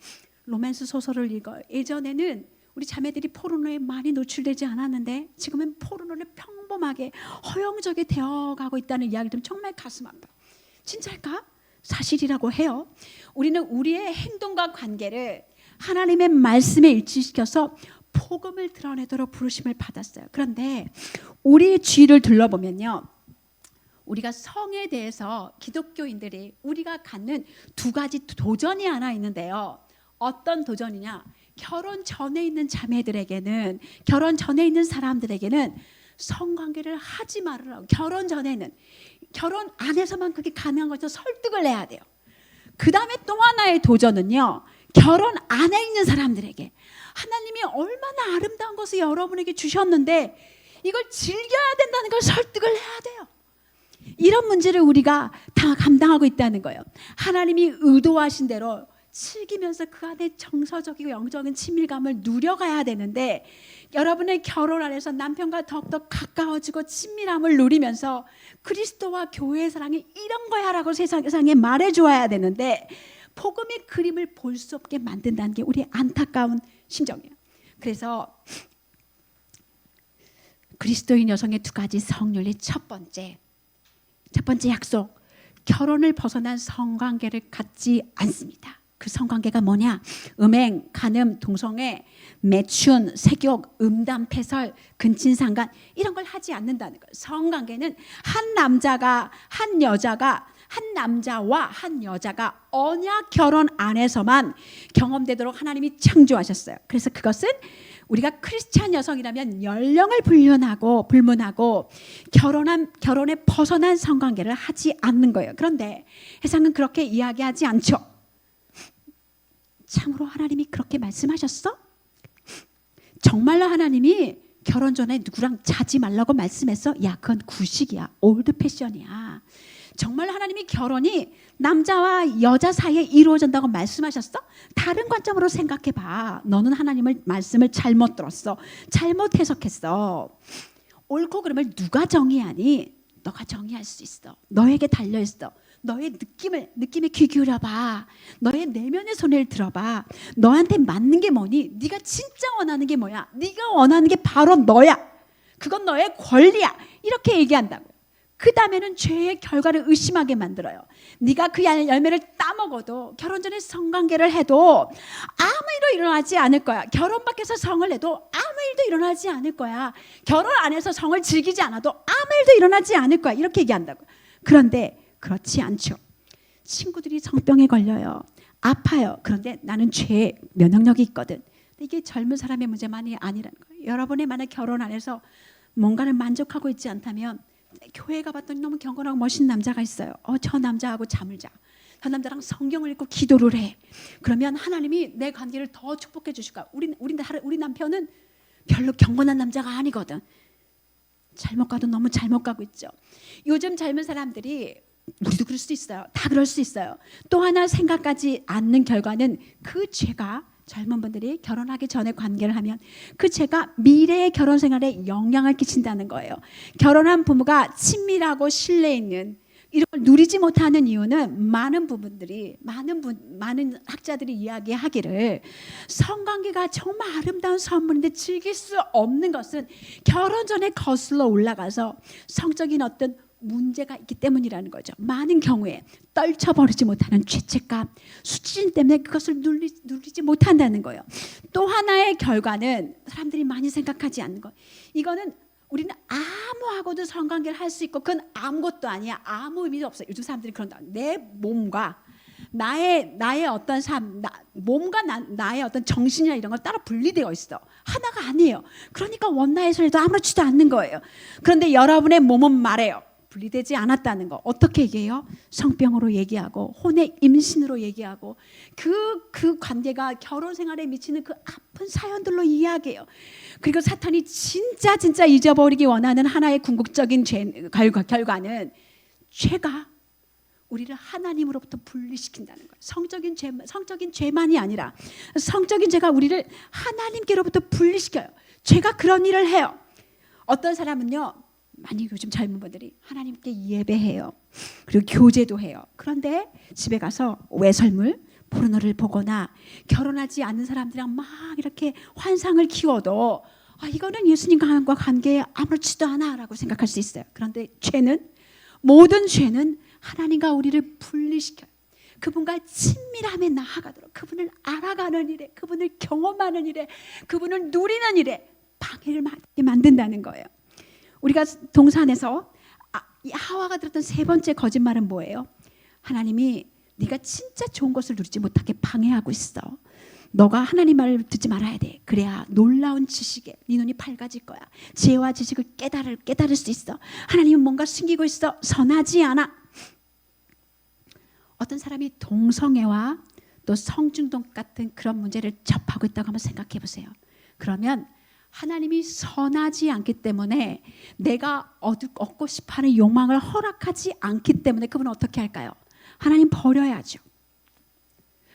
로맨스 소설을 읽어요. 예전에는 우리 자매들이 포르노에 많이 노출되지 않았는데 지금은 포르노를 평범하게 허용적이 되어가고 있다는 이야기를 들으면 정말 가슴 아파요. 진짜일까? 사실이라고 해요. 우리는 우리의 행동과 관계를 하나님의 말씀에 일치시켜서 복음을 드러내도록 부르심을 받았어요. 그런데 우리의 주위를 둘러보면요, 우리가 성에 대해서 기독교인들이 우리가 갖는 두 가지 도전이 하나 있는데요. 어떤 도전이냐? 결혼 전에 있는 자매들에게는, 결혼 전에 있는 사람들에게는 성관계를 하지 말으라고. 결혼 전에는, 결혼 안에서만 그게 가능한 것처럼 설득을 해야 돼요. 그 다음에 또 하나의 도전은요, 결혼 안에 있는 사람들에게 하나님이 얼마나 아름다운 것을 여러분에게 주셨는데 이걸 즐겨야 된다는 걸 설득을 해야 돼요. 이런 문제를 우리가 다 감당하고 있다는 거예요. 하나님이 의도하신 대로 즐기면서 그 안에 정서적이고 영적인 친밀감을 누려가야 되는데, 여러분의 결혼 안에서 남편과 더욱더 가까워지고 친밀함을 누리면서 그리스도와 교회의 사랑이 이런 거야라고 세상에 말해주어야 되는데 복음의 그림을 볼 수 없게 만든다는 게 우리의 안타까운 심정이에요. 그래서 그리스도인 여성의 두 가지 성윤리, 첫 번째 약속, 결혼을 벗어난 성관계를 갖지 않습니다. 그 성관계가 뭐냐? 음행, 간음, 동성애, 매춘, 색욕, 음담, 패설, 근친상간, 이런 걸 하지 않는다는 거예요. 성관계는 한 남자와 한 여자가 언약 결혼 안에서만 경험되도록 하나님이 창조하셨어요. 그래서 그것은 우리가 크리스찬 여성이라면 연령을 불문하고 결혼에 벗어난 성관계를 하지 않는 거예요. 그런데 세상은 그렇게 이야기하지 않죠. 참으로 하나님이 그렇게 말씀하셨어? 정말로 하나님이 결혼 전에 누구랑 자지 말라고 말씀했어? 야, 그건 구식이야. 올드 패션이야. 정말 하나님이 결혼이 남자와 여자 사이에 이루어진다고 말씀하셨어? 다른 관점으로 생각해봐. 너는 하나님의 말씀을 잘못 들었어. 잘못 해석했어. 옳고 그름을 누가 정의하니? 너가 정의할 수 있어. 너에게 달려있어. 너의 느낌에 귀 기울여봐. 너의 내면의 손을 들어봐. 너한테 맞는 게 뭐니? 네가 진짜 원하는 게 뭐야? 네가 원하는 게 바로 너야. 그건 너의 권리야. 이렇게 얘기한다고. 그 다음에는 죄의 결과를 의심하게 만들어요. 네가 그 열매를 따먹어도 결혼 전에 성관계를 해도 아무 일도 일어나지 않을 거야. 결혼 밖에서 성을 내도 아무 일도 일어나지 않을 거야. 결혼 안에서 성을 즐기지 않아도 아무 일도 일어나지 않을 거야. 이렇게 얘기한다고. 그런데 그렇지 않죠. 친구들이 성병에 걸려요. 아파요. 그런데 나는 죄의 면역력이 있거든. 이게 젊은 사람의 문제만이 아니라는 거예요. 여러분의 만약 결혼 안에서 뭔가를 만족하고 있지 않다면 교회 가봤더니 너무 경건하고 멋있는 남자가 있어요. 저 남자하고 잠을 자. 저 남자랑 성경을 읽고 기도를 해. 그러면 하나님이 내 관계를 더 축복해 주실 거야. 우리 남편은 별로 경건한 남자가 아니거든. 잘못 가도 너무 잘못 가고 있죠. 요즘 젊은 사람들이 우리도 그럴 수 있어요. 다 그럴 수 있어요. 또 하나 생각하지 않는 결과는 그 죄가 젊은 분들이 결혼하기 전에 관계를 하면 그 죄가 미래의 결혼 생활에 영향을 끼친다는 거예요. 결혼한 부부가 친밀하고 신뢰 있는 이런 걸 누리지 못하는 이유는 많은 학자들이 이야기하기를 성관계가 정말 아름다운 선물인데 즐길 수 없는 것은 결혼 전에 거슬러 올라가서 성적인 어떤 문제가 있기 때문이라는 거죠. 많은 경우에 떨쳐버리지 못하는 죄책감, 수치심 때문에 그것을 누리지 못한다는 거예요. 또 하나의 결과는 사람들이 많이 생각하지 않는 거예요. 이거는 우리는 아무하고도 성관계를 할 수 있고 그건 아무것도 아니야. 아무 의미도 없어요. 요즘 사람들이 그런다. 내 몸과 나의 어떤 삶, 몸과 나의 어떤 정신이나 이런 걸 따로 분리되어 있어. 하나가 아니에요. 그러니까 원나잇을 해도 아무렇지도 않는 거예요. 그런데 여러분의 몸은 말해요. 분리되지 않았다는 거. 어떻게 얘기해요? 성병으로 얘기하고 혼의 임신으로 얘기하고 그 관계가 결혼 생활에 미치는 그 아픈 사연들로 이야기해요. 그리고 사탄이 진짜 잊어버리기 원하는 하나의 궁극적인 결과는 죄가 우리를 하나님으로부터 분리시킨다는 거예요. 성적인 죄만이 아니라 성적인 죄가 우리를 하나님께로부터 분리시켜요. 죄가 그런 일을 해요. 어떤 사람은요. 많이 요즘 젊은 분들이 하나님께 예배해요. 그리고 교제도 해요. 그런데 집에 가서 외설물, 포르노를 보거나 결혼하지 않는 사람들이랑 막 이렇게 환상을 키워도 이거는 예수님과 관계에 아무렇지도 않아라고 생각할 수 있어요. 그런데 모든 죄는 하나님과 우리를 분리시켜요. 그분과 친밀함에 나아가도록 그분을 알아가는 일에, 그분을 경험하는 일에, 그분을 누리는 일에 방해를 만든다는 거예요. 우리가 동산에서 하와가 들었던 세 번째 거짓말은 뭐예요? 하나님이 네가 진짜 좋은 것을 누리지 못하게 방해하고 있어. 너가 하나님 말을 듣지 말아야 돼. 그래야 놀라운 지식에 네 눈이 밝아질 거야. 지혜와 지식을 깨달을 수 있어. 하나님은 뭔가 숨기고 있어. 선하지 않아. 어떤 사람이 동성애와 또 성중독 같은 그런 문제를 접하고 있다고 한번 생각해 보세요. 그러면 하나님이 선하지 않기 때문에 내가 얻고 싶어하는 욕망을 허락하지 않기 때문에 그분은 어떻게 할까요? 하나님 버려야죠.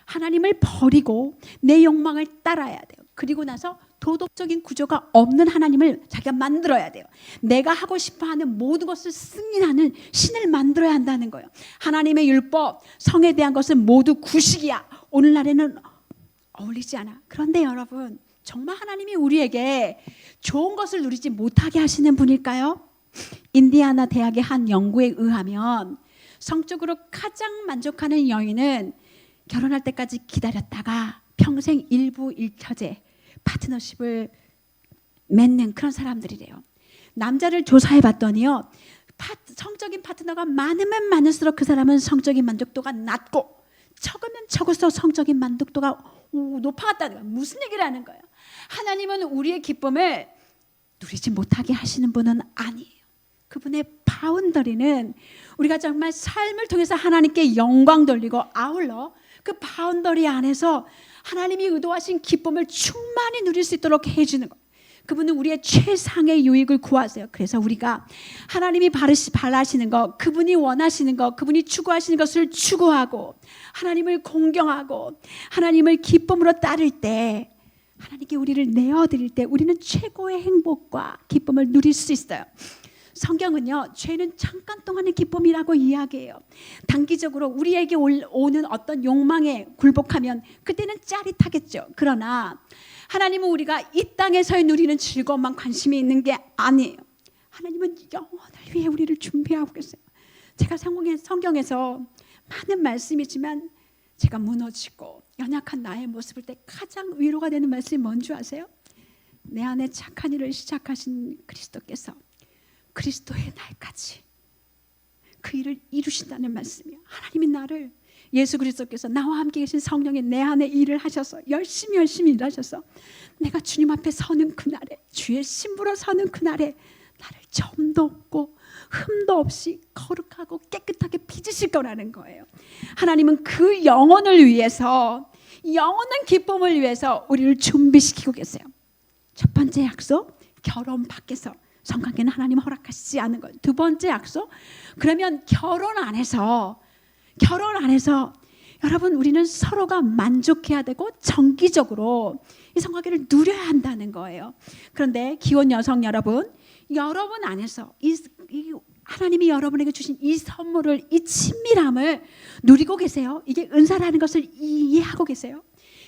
하나님을 버리고 내 욕망을 따라야 돼요. 그리고 나서 도덕적인 구조가 없는 하나님을 자기가 만들어야 돼요. 내가 하고 싶어하는 모든 것을 승인하는 신을 만들어야 한다는 거예요. 하나님의 율법, 성에 대한 것은 모두 구식이야. 오늘날에는 어울리지 않아. 그런데 여러분 정말 하나님이 우리에게 좋은 것을 누리지 못하게 하시는 분일까요? 인디아나 대학의 한 연구에 의하면 성적으로 가장 만족하는 여인은 결혼할 때까지 기다렸다가 평생 일부 일처제 파트너십을 맺는 그런 사람들이래요. 남자를 조사해 봤더니요. 성적인 파트너가 많으면 많을수록 그 사람은 성적인 만족도가 낮고 적으면 적을수록 성적인 만족도가 높아갔다는 거예요. 무슨 얘기를 하는 거예요? 하나님은 우리의 기쁨을 누리지 못하게 하시는 분은 아니에요. 그분의 바운더리는 우리가 정말 삶을 통해서 하나님께 영광 돌리고 아울러 그 바운더리 안에서 하나님이 의도하신 기쁨을 충만히 누릴 수 있도록 해주는 것. 그분은 우리의 최상의 유익을 구하세요. 그래서 우리가 하나님이 바라시는 것, 그분이 원하시는 것, 그분이 추구하시는 것을 추구하고 하나님을 공경하고 하나님을 기쁨으로 따를 때, 하나님께 우리를 내어드릴 때 우리는 최고의 행복과 기쁨을 누릴 수 있어요. 성경은요, 죄는 잠깐 동안의 기쁨이라고 이야기해요. 단기적으로 우리에게 오는 어떤 욕망에 굴복하면 그때는 짜릿하겠죠. 그러나 하나님은 우리가 이 땅에서의 누리는 즐거움만 관심이 있는 게 아니에요. 하나님은 영원을 위해 우리를 준비하고 계세요. 제가 성경에서 많은 말씀이지만 제가 무너지고 연약한 나의 모습을 때 가장 위로가 되는 말씀이 뭔지 아세요? 내 안에 착한 일을 시작하신 그리스도께서 그리스도의 날까지 그 일을 이루신다는 말씀이에요. 하나님이 나를, 예수 그리스도께서 나와 함께 계신 성령이 내 안에 일을 하셔서 열심히 일하셔서 내가 주님 앞에 서는 그날에, 주의 신부로 서는 그날에 나를 점도 없고 흠도 없이 거룩하고 깨끗하게 빚으실 거라는 거예요. 하나님은 그 영혼을 위해서, 영원한 기쁨을 위해서 우리를 준비시키고 계세요. 첫 번째 약속, 결혼 밖에서 성관계는 하나님 허락하시지 않은 것. 두 번째 약속, 그러면 결혼 안에서 여러분, 우리는 서로가 만족해야 되고 정기적으로 이 성관계를 누려야 한다는 거예요. 그런데 기혼 여성 여러분 안에서 이 하나님이 여러분에게 주신 이 선물을, 이 친밀함을 누리고 계세요? 이게 은사라는 것을 이해하고 계세요?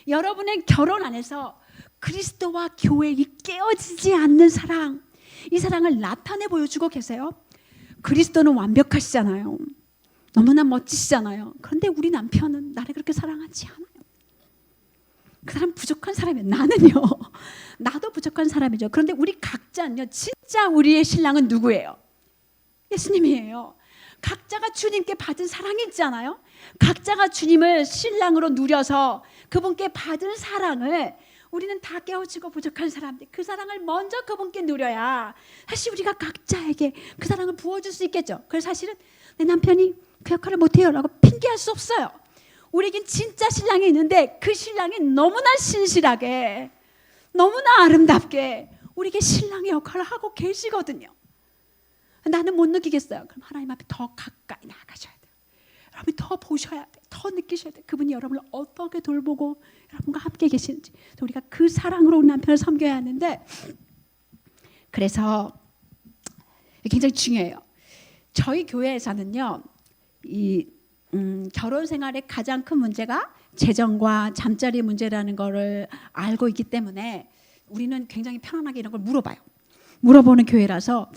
여러분의 결혼 안에서 그리스도와 교회에 깨어지지 않는 사랑, 이 사랑을 나타내 보여주고 계세요? 그리스도는 완벽하시잖아요. 너무나 멋지시잖아요. 그런데 우리 남편은 나를 그렇게 사랑하지 않아요. 그 사람 부족한 사람이에요. 나는요, 나도 부족한 사람이죠. 그런데 우리 각자는요, 진짜 우리의 신랑은 누구예요? 예수님이에요. 각자가 주님께 받은 사랑이 있잖아요. 각자가 주님을 신랑으로 누려서 그분께 받은 사랑을, 우리는 다 깨어지고 부족한 사람들, 그 사랑을 먼저 그분께 누려야 사실 우리가 각자에게 그 사랑을 부어줄 수 있겠죠. 그래서 사실은 내 남편이 그 역할을 못해요 라고 핑계할 수 없어요. 우리에겐 진짜 신랑이 있는데 그 신랑이 너무나 신실하게, 너무나 아름답게 우리에게 신랑의 역할을 하고 계시거든요. 나는 못 느끼겠어요. 그럼 하나님 앞에 더 가까이 나가셔야 돼요. 여러분이 더 보셔야 돼요. 더 느끼셔야 돼요. 그분이 여러분을 어떻게 돌보고 여러분과 함께 계시는지. 우리가 그 사랑으로 우리 남편을 섬겨야 하는데, 그래서 굉장히 중요해요. 저희 교회에서는요, 이 결혼 생활의 가장 큰 문제가 재정과 잠자리 문제라는 거를 알고 있기 때문에 우리는 굉장히 편안하게 이런 걸 물어보는 교회라서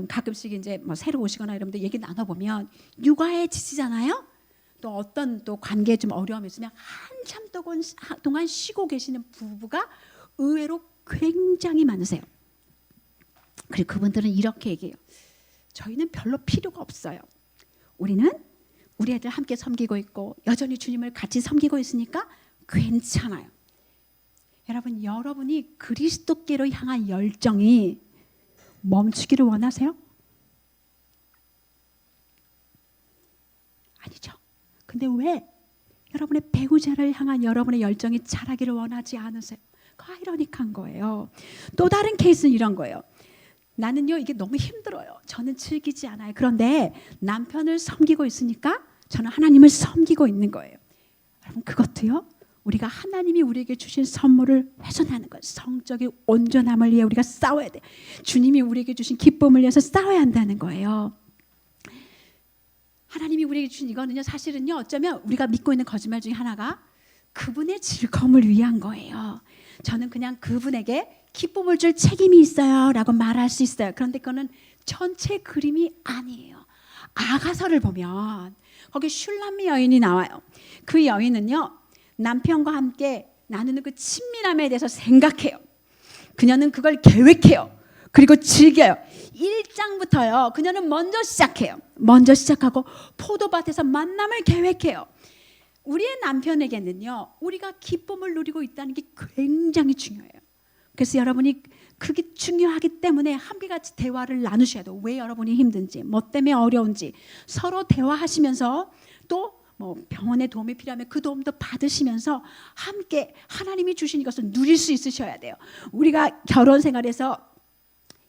가끔씩 이제 뭐 새로 오시거나 이러면 얘기 나눠보면 육아에 지치잖아요. 또 어떤 또 관계에 좀 어려움이 있으면 한참 동안 쉬고 계시는 부부가 의외로 굉장히 많으세요. 그리고 그분들은 이렇게 얘기해요. 저희는 별로 필요가 없어요. 우리는 우리 애들 함께 섬기고 있고 여전히 주님을 같이 섬기고 있으니까 괜찮아요. 여러분, 여러분이 그리스도께로 향한 열정이 멈추기를 원하세요? 아니죠. 근데 왜 여러분의 배우자를 향한 여러분의 열정이 자라기를 원하지 않으세요? 그 아이러니한 거예요. 또 다른 케이스는 이런 거예요. 나는요, 이게 너무 힘들어요. 저는 즐기지 않아요. 그런데 남편을 섬기고 있으니까 저는 하나님을 섬기고 있는 거예요. 여러분, 그것도요, 우리가 하나님이 우리에게 주신 선물을 훼손하는 거예요. 성적인 온전함을 위해 우리가 싸워야 돼요. 주님이 우리에게 주신 기쁨을 위해서 싸워야 한다는 거예요. 하나님이 우리에게 주신 이거는요, 사실은요, 어쩌면 우리가 믿고 있는 거짓말 중에 하나가 그분의 즐거움을 위한 거예요. 저는 그냥 그분에게 기쁨을 줄 책임이 있어요 라고 말할 수 있어요. 그런데 그거는 전체 그림이 아니에요. 아가서를 보면 거기 슐람미 여인이 나와요. 그 여인은요, 남편과 함께 나누는 그 친밀함에 대해서 생각해요. 그녀는 그걸 계획해요. 그리고 즐겨요. 1장부터요, 그녀는 먼저 시작해요. 먼저 시작하고 포도밭에서 만남을 계획해요. 우리의 남편에게는요, 우리가 기쁨을 누리고 있다는 게 굉장히 중요해요. 그래서 여러분이 그게 중요하기 때문에 함께같이 대화를 나누셔야 돼요. 왜 여러분이 힘든지, 뭐 때문에 어려운지 서로 대화하시면서 또 뭐 병원에 도움이 필요하면 그 도움도 받으시면서 함께 하나님이 주신 이것을 누릴 수 있으셔야 돼요. 우리가 결혼 생활에서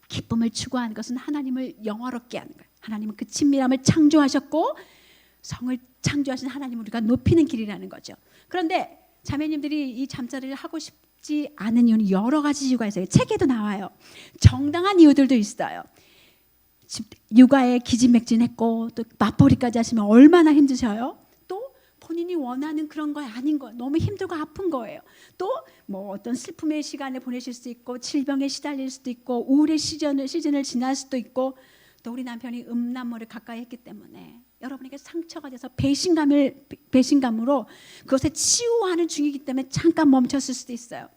기쁨을 추구하는 것은 하나님을 영화롭게 하는 거예요. 하나님은 그 친밀함을 창조하셨고 성을 창조하신 하나님을 우리가 높이는 길이라는 거죠. 그런데 자매님들이 이 잠자리를 하고 싶지 않은 이유는 여러 가지 이유가 있어요. 책에도 나와요. 정당한 이유들도 있어요. 육아에 기진맥진했고 또 맞벌이까지 하시면 얼마나 힘드셔요. 또 본인이 원하는 그런 거 아닌 거, 너무 힘들고 아픈 거예요. 또 뭐 어떤 슬픔의 시간을 보내실 수 있고 질병에 시달릴 수도 있고 우울의 시즌을 지날 수도 있고 또 우리 남편이 음란물을 가까이 했기 때문에 여러분에게 상처가 돼서 배신감으로 그것에 치유하는 중이기 때문에 잠깐 멈췄을 수도 있어요.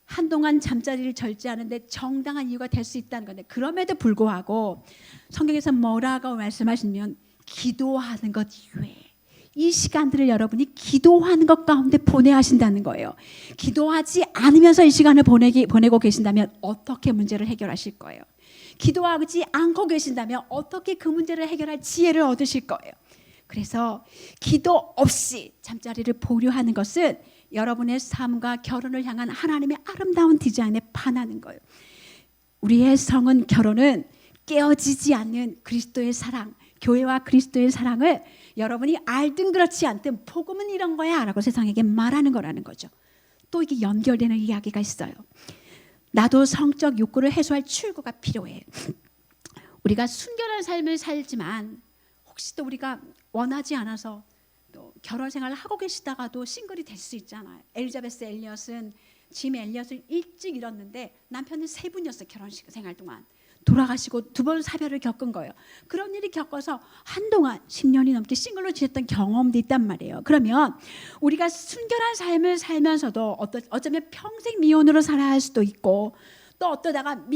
한동안 잠자리를 절제하는데 정당한 이유가 될 수 있다는 건데 그럼에도 불구하고 성경에서 뭐라고 말씀하시면 기도하는 것 이외에 이 시간들을 여러분이 기도하는 것 가운데 보내야 하신다는 거예요. 기도하지 않으면서 이 시간을 보내고 계신다면 어떻게 문제를 해결하실 거예요? 기도하지 않고 계신다면 어떻게 그 문제를 해결할 지혜를 얻으실 거예요? 그래서 기도 없이 잠자리를 보류하는 것은 여러분의 삶과 결혼을 향한 하나님의 아름다운 디자인에 반하는 거예요. 우리의 성은 결혼은 깨어지지 않는 그리스도의 사랑, 교회와 그리스도의 사랑을 여러분이 알든 그렇지 않든 복음은 이런 거야 라고 세상에게 말하는 거라는 거죠. 또 이게 연결되는 이야기가 있어요. 나도 성적 욕구를 해소할 출구가 필요해. 우리가 순결한 삶을 살지만 혹시 또 우리가 원하지 않아서 또 결혼 생활을 하고 계시다가도 싱글이 될 수 있잖아요. 엘리자베스 엘리엇은 짐 엘리엇을 일찍 잃었는데 남편은 3분이었어요. 결혼 생활 동안. 돌아가시고 2번 사별을 겪은 거예요. 그런 일이 겪어서 한동안 10년이 넘게 싱글로 지냈던 경험도 있단 말이에요. 그러면 우리가 순결한 삶을 살면서도 어쩌면 평생 미혼으로 살아야 할 수도 있고 또 어떠다가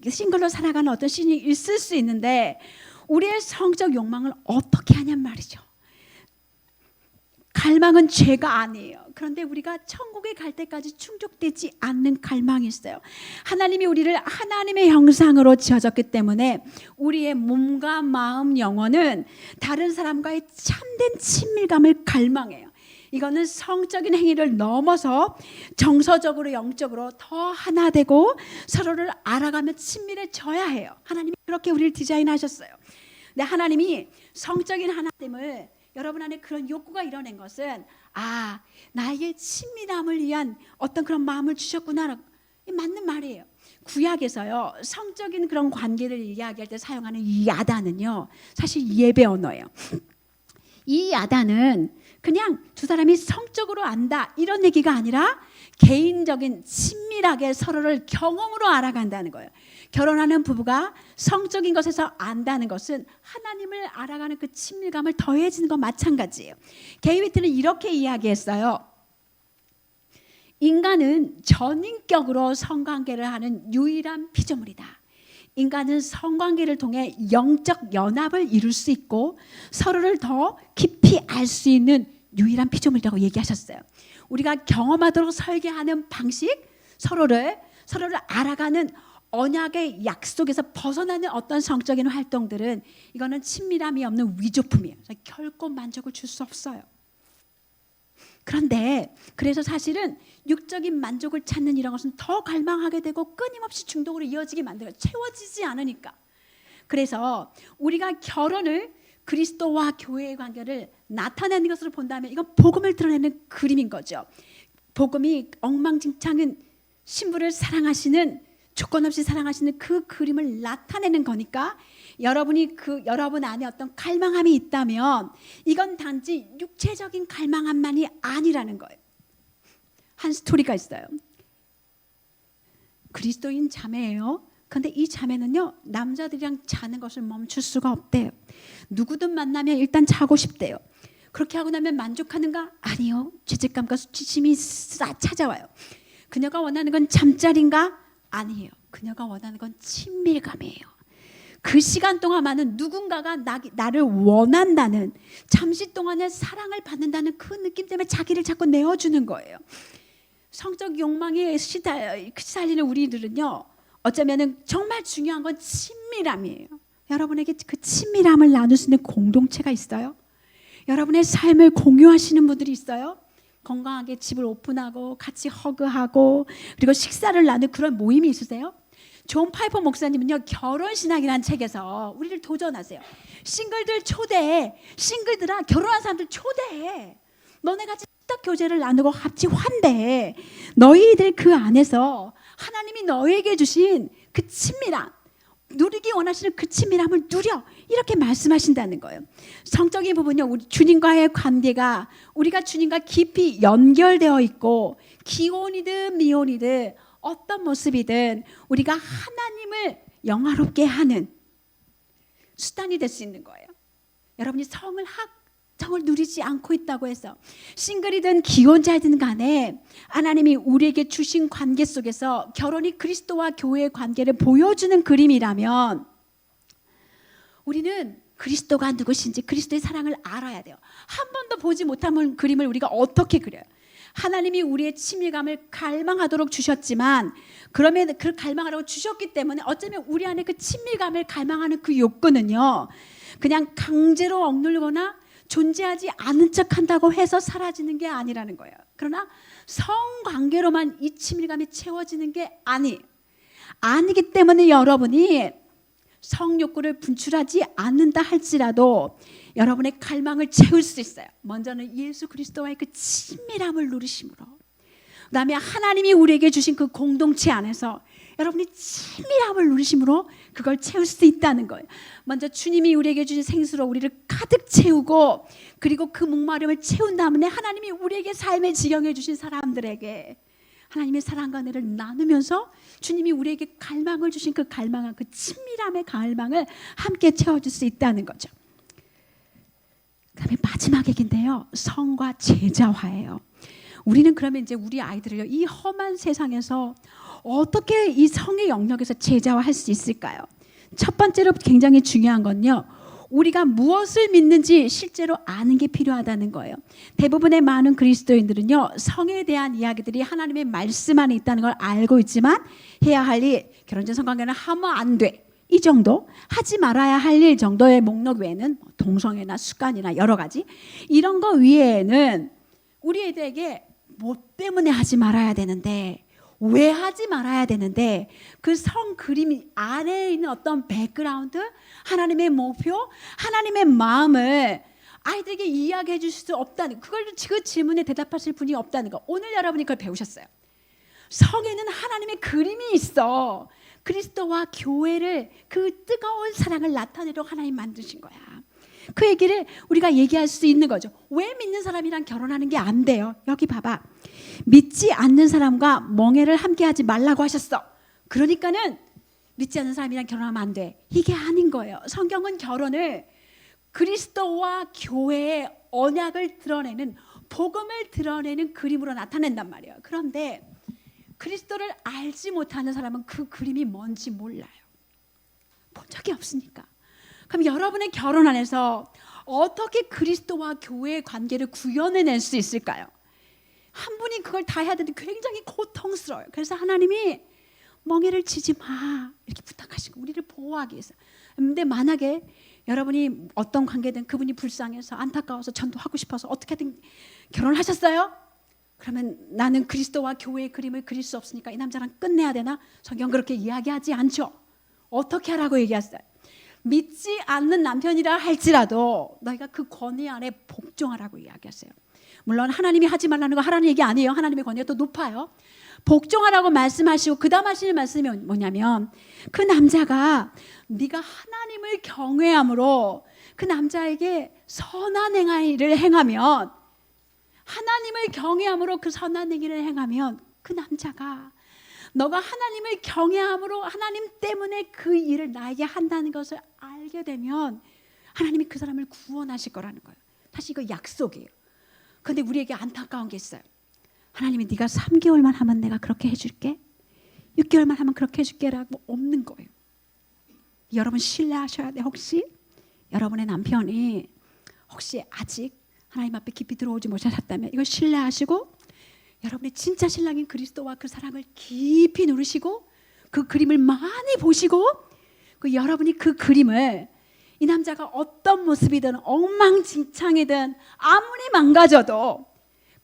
싱글로 살아가는 어떤 시즌이 있을 수 있는데 우리의 성적 욕망을 어떻게 하냔 말이죠. 갈망은 죄가 아니에요. 그런데 우리가 천국에 갈 때까지 충족되지 않는 갈망이 있어요. 하나님이 우리를 하나님의 형상으로 지어졌기 때문에 우리의 몸과 마음, 영혼은 다른 사람과의 참된 친밀감을 갈망해요. 이거는 성적인 행위를 넘어서 정서적으로 영적으로 더 하나 되고 서로를 알아가며 친밀해져야 해요. 하나님이 그렇게 우리를 디자인하셨어요. 근데 하나님이 성적인 하나됨을 여러분 안에 그런 욕구가 일어난 것은 나에게 친밀함을 위한 어떤 그런 마음을 주셨구나. 맞는 말이에요. 구약에서요 성적인 그런 관계를 이야기할 때 사용하는 이 야단은요 사실 예배 언어예요. 이 야단은 그냥 두 사람이 성적으로 안다 이런 얘기가 아니라 개인적인 친밀하게 서로를 경험으로 알아간다는 거예요. 결혼하는 부부가 성적인 것에서 안다는 것은 하나님을 알아가는 그 친밀감을 더해지는 것 마찬가지예요. 게이 위트는 이렇게 이야기했어요. 인간은 전인격으로 성관계를 하는 유일한 피조물이다. 인간은 성관계를 통해 영적 연합을 이룰 수 있고 서로를 더 깊이 알 수 있는 유일한 피조물이라고 얘기하셨어요. 우리가 경험하도록 설계하는 방식, 서로를 알아가는 언약의 약속에서 벗어나는 어떤 성적인 활동들은 이거는 친밀함이 없는 위조품이에요. 결코 만족을 줄 수 없어요. 그런데 그래서 사실은 육적인 만족을 찾는 이런 것은 더 갈망하게 되고 끊임없이 중독으로 이어지게 만들어요. 채워지지 않으니까. 그래서 우리가 결혼을 그리스도와 교회의 관계를 나타내는 것으로 본다면 이건 복음을 드러내는 그림인 거죠. 복음이 엉망진창은 신부를 사랑하시는 조건 없이 사랑하시는 그 그림을 나타내는 거니까 여러분 안에 어떤 갈망함이 있다면 이건 단지 육체적인 갈망함만이 아니라는 거예요. 한 스토리가 있어요. 그리스도인 자매예요. 그런데 이 자매는요 남자들이랑 자는 것을 멈출 수가 없대요. 누구든 만나면 일단 자고 싶대요. 그렇게 하고 나면 만족하는가? 아니요. 죄책감과 수치심이 찾아와요. 그녀가 원하는 건 잠자리인가? 아니에요. 그녀가 원하는 건 친밀감이에요. 그 시간 동안만은 누군가가 나를 원한다는, 잠시 동안의 사랑을 받는다는 그 느낌 때문에 자기를 자꾸 내어주는 거예요. 성적 욕망에 시달리는 우리들은요 어쩌면 정말 중요한 건 친밀함이에요. 여러분에게 그 친밀함을 나눌 수 있는 공동체가 있어요? 여러분의 삶을 공유하시는 분들이 있어요? 건강하게 집을 오픈하고 같이 허그하고 그리고 식사를 나누는 그런 모임이 있으세요? 존 파이퍼 목사님은요, 결혼신학이라는 책에서 우리를 도전하세요. 싱글들 초대해. 싱글들아, 결혼한 사람들 초대해. 너네 같이 식탁 교제를 나누고 같이 환대해. 너희들 그 안에서 하나님이 너에게 주신 그 친밀함, 누리기 원하시는 그 친밀함을 누려, 이렇게 말씀하신다는 거예요. 성적인 부분요, 우리 주님과의 관계가 우리가 주님과 깊이 연결되어 있고, 기혼이든 미혼이든 어떤 모습이든 우리가 하나님을 영화롭게 하는 수단이 될 수 있는 거예요. 여러분이 성을 누리지 않고 있다고 해서 싱글이든 기혼자이든 간에 하나님이 우리에게 주신 관계 속에서 결혼이 그리스도와 교회의 관계를 보여주는 그림이라면 우리는 그리스도가 누구신지, 그리스도의 사랑을 알아야 돼요. 한 번도 보지 못한 그림을 우리가 어떻게 그려요? 하나님이 우리의 친밀감을 갈망하도록 주셨지만, 그러면 그 갈망하라고 주셨기 때문에 어쩌면 우리 안에 그 친밀감을 갈망하는 그 욕구는요, 그냥 강제로 억누르거나 존재하지 않은 척한다고 해서 사라지는 게 아니라는 거예요. 그러나 성관계로만 이 친밀감이 채워지는 게 아니기 때문에 여러분이 성욕구를 분출하지 않는다 할지라도 여러분의 갈망을 채울 수 있어요. 먼저는 예수 그리스도와의 그 친밀함을 누리심으로, 그 다음에 하나님이 우리에게 주신 그 공동체 안에서 여러분이 친밀함을 누리심으로 그걸 채울 수 있다는 거예요. 먼저 주님이 우리에게 주신 생수로 우리를 가득 채우고, 그리고 그 목마름을 채운 다음에 하나님이 우리에게 삶의 지경해 주신 사람들에게 하나님의 사랑과 은혜를 나누면서 주님이 우리에게 갈망을 주신 그 갈망을, 그 친밀함의 갈망을 함께 채워줄 수 있다는 거죠. 그 다음에 마지막 얘기인데요, 성과 제자화예요. 우리는 그러면 이제 우리 아이들을요, 이 험한 세상에서 어떻게 이 성의 영역에서 제자화할 수 있을까요? 첫 번째로 굉장히 중요한 건요, 우리가 무엇을 믿는지 실제로 아는 게 필요하다는 거예요. 대부분의 많은 그리스도인들은요, 성에 대한 이야기들이 하나님의 말씀 안에 있다는 걸 알고 있지만 해야 할 일, 결혼 전 성관계는 하면 안 돼, 이 정도, 하지 말아야 할 일 정도의 목록 외에는 동성애나 습관이나 여러 가지 이런 거 위에는 우리 애들에게 뭐 때문에 하지 말아야 되는데, 왜 하지 말아야 되는데, 그 성 그림 안에 있는 어떤 백그라운드, 하나님의 목표, 하나님의 마음을 아이들에게 이야기해 줄 수 없다는, 그 질문에 대답하실 분이 없다는 거. 오늘 여러분이 그걸 배우셨어요. 성에는 하나님의 그림이 있어. 그리스도와 교회를, 그 뜨거운 사랑을 나타내도록 하나님 만드신 거야. 그 얘기를 우리가 얘기할 수 있는 거죠. 왜 믿는 사람이랑 결혼하는 게 안 돼요? 여기 봐봐. 믿지 않는 사람과 멍해를 함께 하지 말라고 하셨어. 그러니까는 믿지 않는 사람이랑 결혼하면 안 돼, 이게 아닌 거예요. 성경은 결혼을 그리스도와 교회의 언약을 드러내는, 복음을 드러내는 그림으로 나타낸단 말이에요. 그런데 그리스도를 알지 못하는 사람은 그 그림이 뭔지 몰라요. 본 적이 없으니까. 그럼 여러분의 결혼 안에서 어떻게 그리스도와 교회의 관계를 구현해낼 수 있을까요? 한 분이 그걸 다 해야 되는데 굉장히 고통스러워요. 그래서 하나님이 멍해를 치지 마, 이렇게 부탁하시고 우리를 보호하기 위해서. 근데 만약에 여러분이 어떤 관계든 그분이 불쌍해서 안타까워서 전도하고 싶어서 어떻게든 결혼하셨어요? 그러면 나는 그리스도와 교회의 그림을 그릴 수 없으니까 이 남자랑 끝내야 되나? 성경 그렇게 이야기하지 않죠. 어떻게 하라고 얘기했어요? 믿지 않는 남편이라 할지라도 너희가 그 권위 안에 복종하라고 이야기했어요. 물론 하나님이 하지 말라는 거 하라는 얘기 아니에요. 하나님의 권위가 더 높아요. 복종하라고 말씀하시고 그 다음 하시는 말씀이 뭐냐면, 그 남자가 네가 하나님을 경외함으로 그 남자에게 선한 행위를 행하면, 하나님을 경외함으로 그 선한 행위를 행하면 그 남자가 너가 하나님을 경외함으로 하나님 때문에 그 일을 나에게 한다는 것을 알게 되면 하나님이 그 사람을 구원하실 거라는 거예요. 사실 이거 약속이에요. 그런데 우리에게 안타까운 게 있어요. 하나님이 네가 3개월만 하면 내가 그렇게 해줄게, 6개월만 하면 그렇게 해줄게라고 없는 거예요. 여러분 신뢰하셔야 돼. 혹시 여러분의 남편이 혹시 아직 하나님 앞에 깊이 들어오지 못하셨다면 이걸 신뢰하시고 여러분의 진짜 신랑인 그리스도와 그 사랑을 깊이 누르시고 그 그림을 많이 보시고, 그 여러분이 그 그림을 이 남자가 어떤 모습이든 엉망진창이든 아무리 망가져도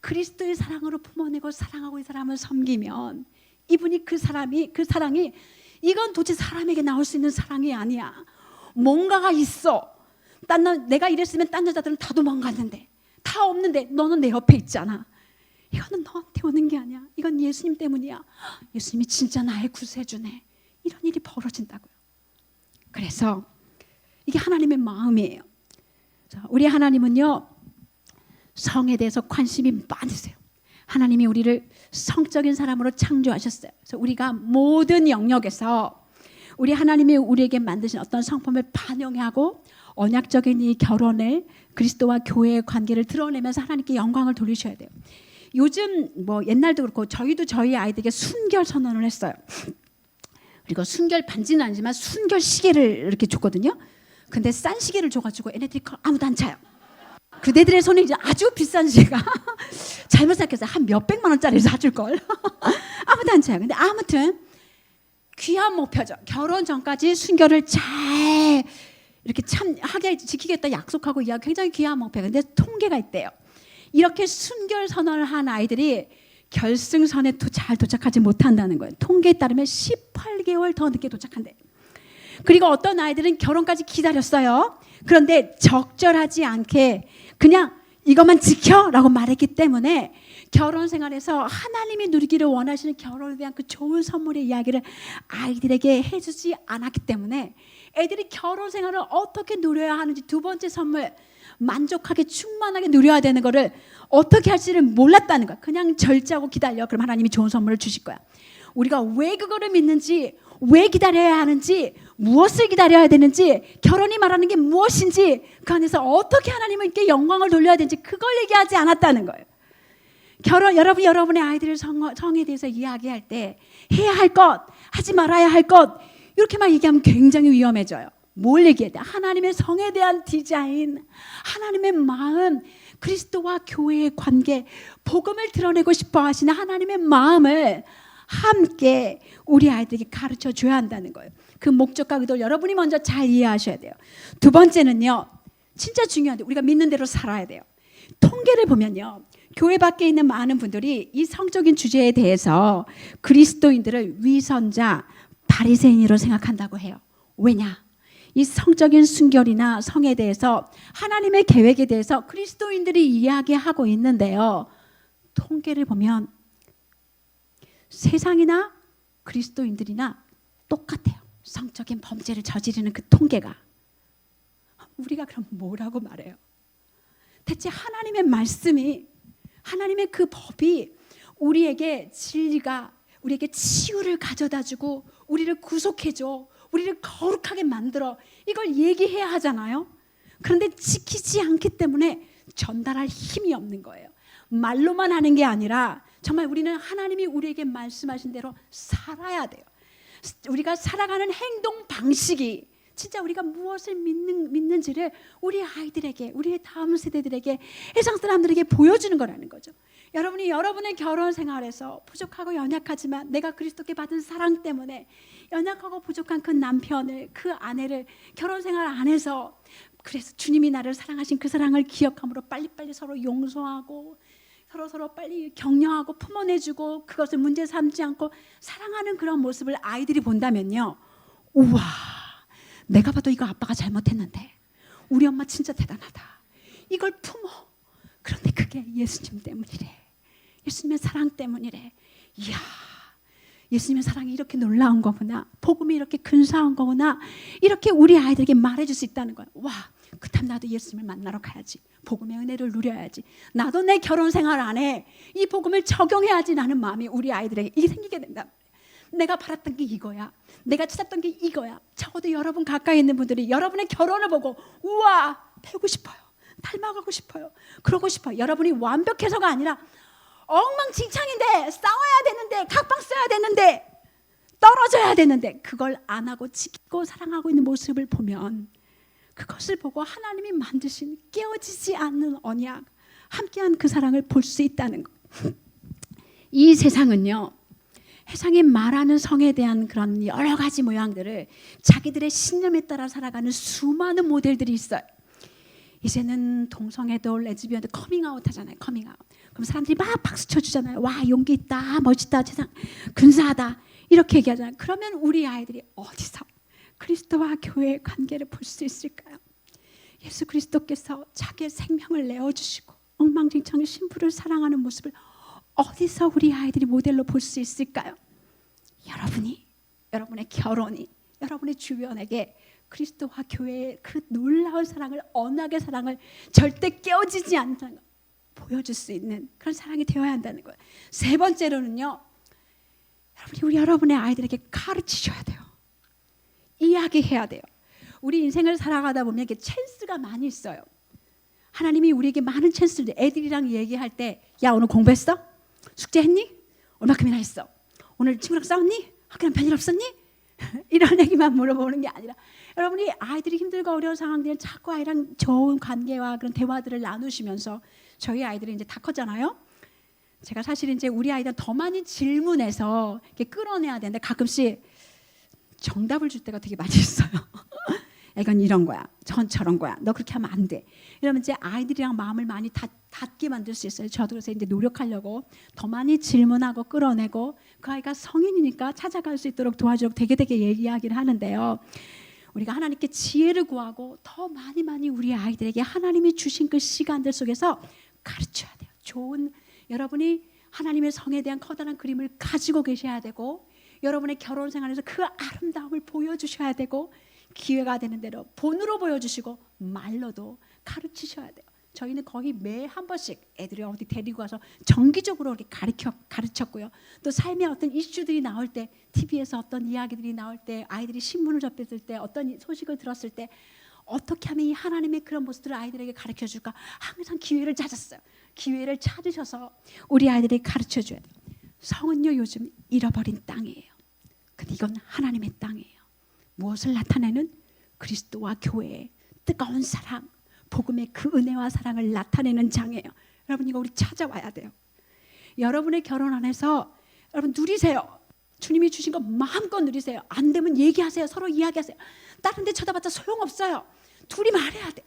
그리스도의 사랑으로 품어내고 사랑하고 이 사람을 섬기면 이분이 그 사랑이 이건 도대체 사람에게 나올 수 있는 사랑이 아니야. 뭔가가 있어. 내가 이랬으면 딴 여자들은 다 도망갔는데, 다 없는데 너는 내 옆에 있잖아. 이거는 너한테 오는 게 아니야. 이건 예수님 때문이야. 예수님이 진짜 나의 구세주네. 이런 일이 벌어진다고요. 그래서 이게 하나님의 마음이에요. 우리 하나님은요, 성에 대해서 관심이 많으세요. 하나님이 우리를 성적인 사람으로 창조하셨어요. 그래서 우리가 모든 영역에서 우리 하나님이 우리에게 만드신 어떤 성품을 반영하고 언약적인 이 결혼을 그리스도와 교회의 관계를 드러내면서 하나님께 영광을 돌리셔야 돼요. 요즘 뭐 옛날도 그렇고 저희도 저희 아이들에게 순결 선언을 했어요. 그리고 순결 반지는 아니지만 순결 시계를 이렇게 줬거든요. 근데 싼 시계를 줘가지고 애네들이 아무도 안 차요. 그대들의 손에 이제 아주 비싼 시계가 잘못 생각해서 한 몇백만 원짜리 사줄 걸. 아무도 안 차요. 근데 아무튼 귀한 목표죠. 결혼 전까지 순결을 잘 이렇게 참 하게 지키겠다 약속하고 이야 굉장히 귀한 목표. 근데 통계가 있대요. 이렇게 순결 선언을 한 아이들이 결승선에 잘 도착하지 못한다는 거예요. 통계에 따르면 18개월 더 늦게 도착한대. 그리고 어떤 아이들은 결혼까지 기다렸어요. 그런데 적절하지 않게 그냥 이것만 지켜라고 말했기 때문에 결혼 생활에서 하나님이 누리기를 원하시는 결혼에 대한 그 좋은 선물의 이야기를 아이들에게 해주지 않았기 때문에 애들이 결혼 생활을 어떻게 누려야 하는지 두 번째 선물 만족하게 충만하게 누려야 되는 거를 어떻게 할지를 몰랐다는 거야. 그냥 절제하고 기다려. 그럼 하나님이 좋은 선물을 주실 거야. 우리가 왜 그거를 믿는지, 왜 기다려야 하는지, 무엇을 기다려야 되는지, 결혼이 말하는 게 무엇인지, 그 안에서 어떻게 하나님께 영광을 돌려야 되는지 그걸 얘기하지 않았다는 거예요. 여러분의 아이들의 성에 대해서 이야기할 때 해야 할 것, 하지 말아야 할 것 이렇게만 얘기하면 굉장히 위험해져요. 뭘 얘기해야 돼? 하나님의 성에 대한 디자인, 하나님의 마음, 그리스도와 교회의 관계, 복음을 드러내고 싶어 하시는 하나님의 마음을 함께 우리 아이들에게 가르쳐 줘야 한다는 거예요. 그 목적과 의도를 여러분이 먼저 잘 이해하셔야 돼요. 두 번째는요, 진짜 중요한데 우리가 믿는 대로 살아야 돼요. 통계를 보면요, 교회 밖에 있는 많은 분들이 이 성적인 주제에 대해서 그리스도인들을 위선자, 바리새인으로 생각한다고 해요. 왜냐? 이 성적인 순결이나 성에 대해서 하나님의 계획에 대해서 그리스도인들이 이야기하고 있는데요, 통계를 보면 세상이나 그리스도인들이나 똑같아요. 성적인 범죄를 저지르는 그 통계가. 우리가 그럼 뭐라고 말해요? 대체 하나님의 말씀이, 하나님의 그 법이 우리에게 진리가, 우리에게 치유를 가져다주고 우리를 구속해줘, 우리를 거룩하게 만들어, 이걸 얘기해야 하잖아요. 그런데 지키지 않기 때문에 전달할 힘이 없는 거예요. 말로만 하는 게 아니라 정말 우리는 하나님이 우리에게 말씀하신 대로 살아야 돼요. 우리가 살아가는 행동 방식이 진짜 우리가 무엇을 믿는지를 우리 아이들에게, 우리의 다음 세대들에게, 세상 사람들에게 보여주는 거라는 거죠. 여러분이 여러분의 결혼 생활에서 부족하고 연약하지만 내가 그리스도께 받은 사랑 때문에 연약하고 부족한 그 남편을, 그 아내를 결혼 생활 안에서, 그래서 주님이 나를 사랑하신 그 사랑을 기억함으로 빨리빨리 서로 용서하고 서로 빨리 격려하고 품어내주고 그것을 문제 삼지 않고 사랑하는 그런 모습을 아이들이 본다면요, 우와, 내가 봐도 이거 아빠가 잘못했는데 우리 엄마 진짜 대단하다, 이걸 품어. 그런데 그게 예수님 때문이래, 예수님의 사랑 때문이래. 이야, 예수님의 사랑이 이렇게 놀라운 거구나, 복음이 이렇게 근사한 거구나, 이렇게 우리 아이들에게 말해줄 수 있다는 거야. 와, 그렇다면 나도 예수님을 만나러 가야지, 복음의 은혜를 누려야지, 나도 내 결혼 생활 안에 이 복음을 적용해야지, 라는 마음이 우리 아이들에게 이게 생기게 된다. 내가 바랐던 게 이거야, 내가 찾았던 게 이거야. 적어도 여러분 가까이 있는 분들이 여러분의 결혼을 보고 우와, 배우고 싶어요, 닮아가고 싶어요, 그러고 싶어요. 여러분이 완벽해서가 아니라 엉망진창인데, 싸워야 되는데, 각방 써야 되는데, 떨어져야 되는데 그걸 안 하고 지키고 사랑하고 있는 모습을 보면, 그것을 보고 하나님이 만드신 깨어지지 않는 언약, 함께한 그 사랑을 볼 수 있다는 것. 이 세상은요, 세상에 말하는 성에 대한 그런 여러 가지 모양들을 자기들의 신념에 따라 살아가는 수많은 모델들이 있어요. 이제는 동성애도 레즈비언도 커밍아웃 하잖아요. 커밍아웃. 그럼 사람들이 막 박수 쳐주잖아요. 와, 용기 있다, 멋있다, 세상 근사하다 이렇게 얘기하잖아요. 그러면 우리 아이들이 어디서 그리스도와 교회의 관계를 볼 수 있을까요? 예수 그리스도께서 자기의 생명을 내어주시고 엉망진창의 신부를 사랑하는 모습을 어디서 우리 아이들이 모델로 볼 수 있을까요? 여러분이, 여러분의 결혼이 여러분의 주변에게 그리스도와 교회의 그 놀라운 사랑을, 언약의 사랑을 절대 깨어지지 않는 보여줄 수 있는 그런 사랑이 되어야 한다는 거예요. 세 번째로는요, 여러분이 여러분의 아이들에게 가르치셔야 돼요. 이야기해야 돼요. 우리 인생을 살아가다 보면 이게 찬스가 많이 있어요. 하나님이 우리에게 많은 찬스를, 애들이랑 얘기할 때, 야 오늘 공부했어? 숙제했니? 얼마큼이나 했어? 오늘 친구랑 싸웠니? 학교랑 별일 없었니? 이런 얘기만 물어보는 게 아니라, 여러분이 아이들이 힘들고 어려운 상황들은 자꾸 아이랑 좋은 관계와 그런 대화들을 나누시면서, 저희 아이들이 이제 다 컸잖아요. 제가 사실 이제 우리 아이들 더 많이 질문해서 이렇게 끌어내야 되는데 가끔씩 정답을 줄 때가 되게 많이 있어요. 이건 이런 거야, 전 저런 거야, 너 그렇게 하면 안 돼. 이러면 이제 아이들이랑 마음을 많이 닫게 만들 수 있어요. 저도 그래서 이제 노력하려고 더 많이 질문하고 끌어내고, 그 아이가 성인이니까 찾아갈 수 있도록 도와주려고 되게 이야기를 하는데요. 우리가 하나님께 지혜를 구하고 더 많이 우리 아이들에게 하나님이 주신 그 시간들 속에서 가르쳐야 돼요. 좋은, 여러분이 하나님의 성에 대한 커다란 그림을 가지고 계셔야 되고, 여러분의 결혼 생활에서 그 아름다움을 보여주셔야 되고, 기회가 되는 대로 본으로 보여주시고 말로도 가르치셔야 돼요. 저희는 거의 매 한 번씩 애들이 어디 데리고 가서 정기적으로 이렇게 가르쳤고요. 또 삶의 어떤 이슈들이 나올 때, TV에서 어떤 이야기들이 나올 때, 아이들이 신문을 접했을 때, 어떤 소식을 들었을 때 어떻게 하면 이 하나님의 그런 모습들을 아이들에게 가르쳐줄까, 항상 기회를 찾았어요. 기회를 찾으셔서 우리 아이들에게 가르쳐줘야 돼요. 성은요, 요즘 잃어버린 땅이에요. 근데 이건 하나님의 땅이에요. 무엇을 나타내는? 그리스도와 교회의 뜨거운 사랑, 복음의 그 은혜와 사랑을 나타내는 장이에요. 여러분, 이거 우리 찾아와야 돼요. 여러분의 결혼 안에서 여러분 누리세요. 주님이 주신 거 마음껏 누리세요. 안 되면 얘기하세요. 서로 이야기하세요. 다른 데 쳐다봤자 소용없어요. 둘이 말해야 돼요.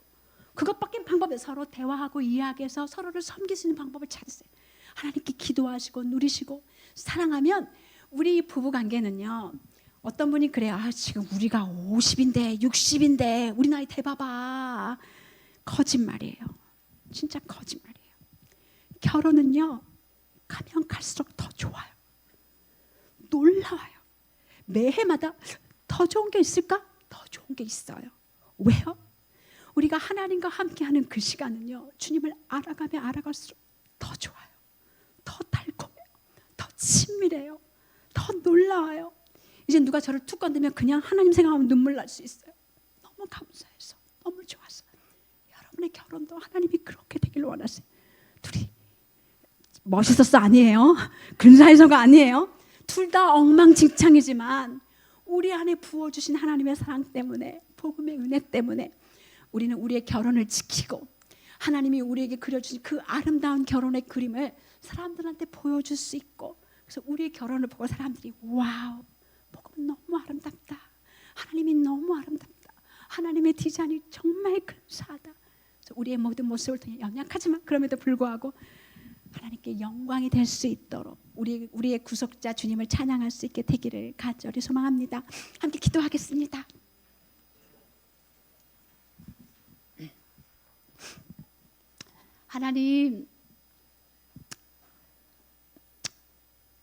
그것밖에 방법이, 서로 대화하고 이야기해서 서로를 섬길 수 있는 방법을 찾으세요. 하나님께 기도하시고 누리시고 사랑하면 우리 부부관계는요, 어떤 분이 그래요. 아, 지금 우리가 50인데 60인데 우리 나이 대봐봐. 거짓말이에요. 진짜 거짓말이에요. 결혼은요, 가면 갈수록 더 좋아요. 놀라워요. 매해마다 더 좋은 게 있을까? 더 좋은 게 있어요. 왜요? 우리가 하나님과 함께하는 그 시간은요, 주님을 알아가면 알아갈수록 더 좋아요. 더 달콤해요. 더 친밀해요. 더 놀라워요. 이제 누가 저를 툭 건드면 그냥 하나님 생각하면 눈물 날 수 있어요. 너무 감사해서, 너무 좋아서. 여러분의 결혼도 하나님이 그렇게 되길 원하세요. 둘이 멋있었어 아니에요. 근사해서가 아니에요. 둘 다 엉망진창이지만 우리 안에 부어주신 하나님의 사랑 때문에, 복음의 은혜 때문에 우리는 우리의 결혼을 지키고, 하나님이 우리에게 그려주신 그 아름다운 결혼의 그림을 사람들한테 보여줄 수 있고, 그래서 우리의 결혼을 보고 사람들이 와우, 복음은 너무 아름답다, 하나님이 너무 아름답다, 하나님의 디자인이 정말 근사하다. 그래서 우리의 모든 모습을 통해 연약하지만 그럼에도 불구하고 하나님께 영광이 될 수 있도록 우리의 구속자 주님을 찬양할 수 있게 되기를 간절히 소망합니다. 함께 기도하겠습니다. 하나님,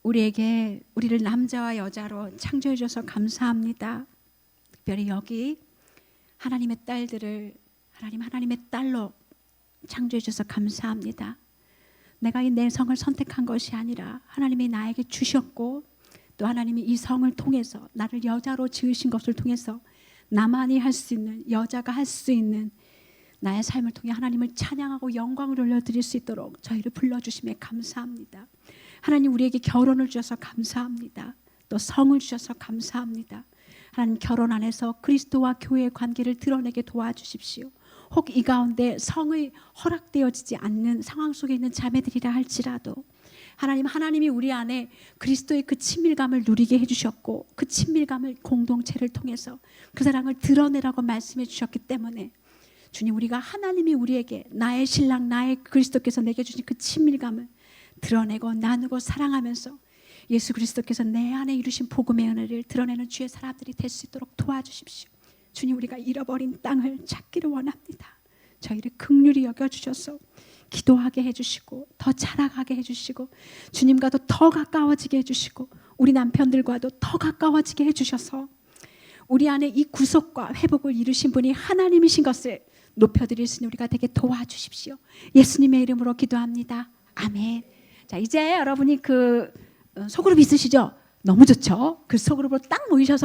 우리를 남자와 여자로 창조해 주셔서 감사합니다. 특별히 여기 하나님의 딸들을 하나님의 딸로 창조해 주셔서 감사합니다. 내가 내 성을 선택한 것이 아니라 하나님이 나에게 주셨고, 또 하나님이 이 성을 통해서 나를 여자로 지으신 것을 통해서 나만이 할 수 있는, 여자가 할 수 있는 나의 삶을 통해 하나님을 찬양하고 영광을 올려드릴 수 있도록 저희를 불러주심에 감사합니다. 하나님, 우리에게 결혼을 주셔서 감사합니다. 또 성을 주셔서 감사합니다. 하나님, 결혼 안에서 그리스도와 교회의 관계를 드러내게 도와주십시오. 혹 이 가운데 성의 허락되어지지 않는 상황 속에 있는 자매들이라 할지라도 하나님이 우리 안에 그리스도의 그 친밀감을 누리게 해주셨고 그 친밀감을 공동체를 통해서 그 사랑을 드러내라고 말씀해 주셨기 때문에 주님, 우리가 하나님이 우리에게 나의 신랑 나의 그리스도께서 내게 주신 그 친밀감을 드러내고 나누고 사랑하면서 예수 그리스도께서 내 안에 이루신 복음의 은혜를 드러내는 주의 사람들이 될 수 있도록 도와주십시오. 주님, 우리가 잃어버린 땅을 찾기를 원합니다. 저희를 긍휼히 여겨주셔서 기도하게 해주시고 더 자라가게 해주시고 주님과도 더 가까워지게 해주시고 우리 남편들과도 더 가까워지게 해주셔서 우리 안에 이 구속과 회복을 이루신 분이 하나님이신 것을 높여드릴 수 있는 우리가 되게 도와주십시오. 예수님의 이름으로 기도합니다. 아멘. 자, 이제 여러분이 그 소그룹 있으시죠? 너무 좋죠? 그 소그룹으로 딱 모이셔서